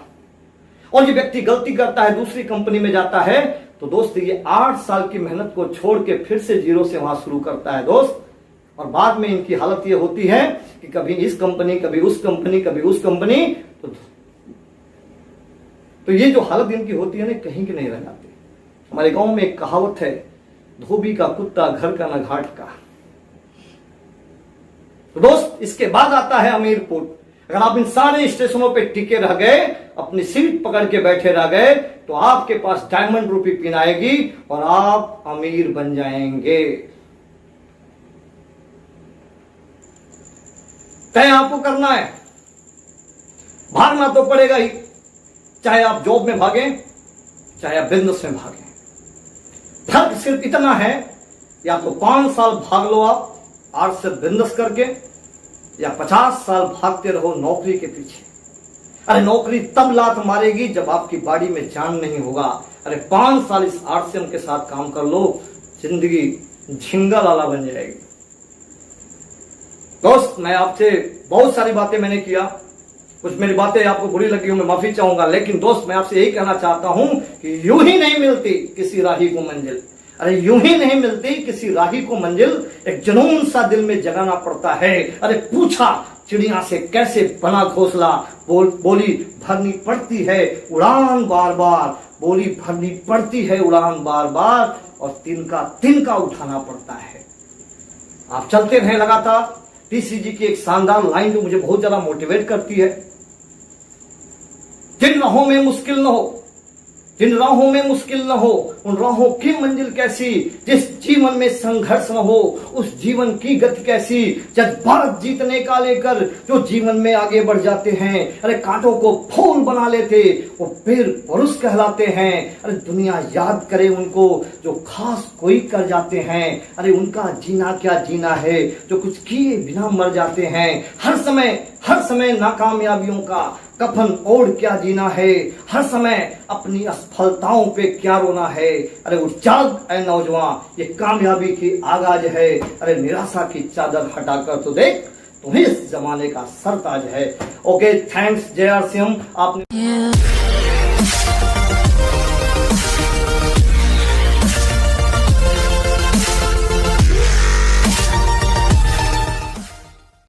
और ये व्यक्ति गलती करता है, दूसरी कंपनी में जाता है, तो दोस्त ये 8 साल की मेहनत को छोड़ के फिर से जीरो से वहां शुरू करता है दोस्त। और बाद में इनकी हालत ये होती है कि कभी इस कंपनी, कभी उस कंपनी, कभी उस कंपनी, तो ये जो हालत इनकी होती है ना, कहीं की नहीं रह जाती। हमारे गांव में एक कहावत है, धोबी का कुत्ता घर का न घाट का। तो दोस्त, इसके बाद आता है हमीरपुर। अगर आप इन सारे स्टेशनों पे टिके रह गए, अपनी सीट पकड़ के बैठे रह गए, तो आपके पास डायमंड रूपी पिन आएगी और आप अमीर बन जाएंगे। तय आपको करना है, भागना तो पड़ेगा ही, चाहे आप जॉब में भागें, चाहे आप बिजनेस में भागें। फर्क सिर्फ इतना है, या तो 5 साल भाग लो आप आर्ट से बिजनेस करके, या 50 साल भागते रहो नौकरी के पीछे। अरे नौकरी तब लात मारेगी जब आपकी बॉडी में जान नहीं होगा। अरे 5 साल इस आर्टसम के साथ काम कर लो, जिंदगी झिंगा लाला बन जाएगी। दोस्त, मैं आपसे बहुत सारी बातें मैंने किया, कुछ मेरी बातें आपको बुरी लगी हो, मैं माफी चाहूंगा। लेकिन दोस्त, मैं आपसे यही कहना चाहता हूं कि यूं ही नहीं मिलती किसी राही को मंजिल। अरे यूं ही नहीं मिलती किसी राही को मंजिल, एक जुनून सा दिल में जगाना पड़ता है। अरे पूछा चिड़िया से कैसे बना घोंसला, बोली भरनी पड़ती है उड़ान बार बार, बोली भरनी पड़ती है उड़ान बार बार, और तिनका उठाना पड़ता है। आप चलते रहें लगातार। टीसीजी की एक शानदार लाइन जो मुझे बहुत ज्यादा मोटिवेट करती है, जिन राहों में मुश्किल न हो, जिन राहों में मुश्किल न हो, उन राहों की मंजिल कैसी, जिस जीवन में संघर्ष न हो उस जीवन की गति कैसी। जज्बात जीतने का लेकर जो जीवन में आगे बढ़ जाते हैं, अरे कांटों को फूल बना लेते, वो वीर पुरुष कहलाते हैं। अरे दुनिया याद करे उनको जो खास कोई कर जाते हैं। अरे उनका जीना क्या जीना है जो कुछ किए बिना मर जाते हैं। हर समय नाकामयाबियों का कफन ओढ़ क्या जीना है, हर समय अपनी असफलताओं पे क्या रोना है। अरे उठ जाग ऐ नौजवान, ये कामयाबी की आगाज है। अरे निराशा की चादर हटाकर तो देख, तुम्हें इस जमाने का सरताज है। ओके, थैंक्स जय आर सी एम। आपने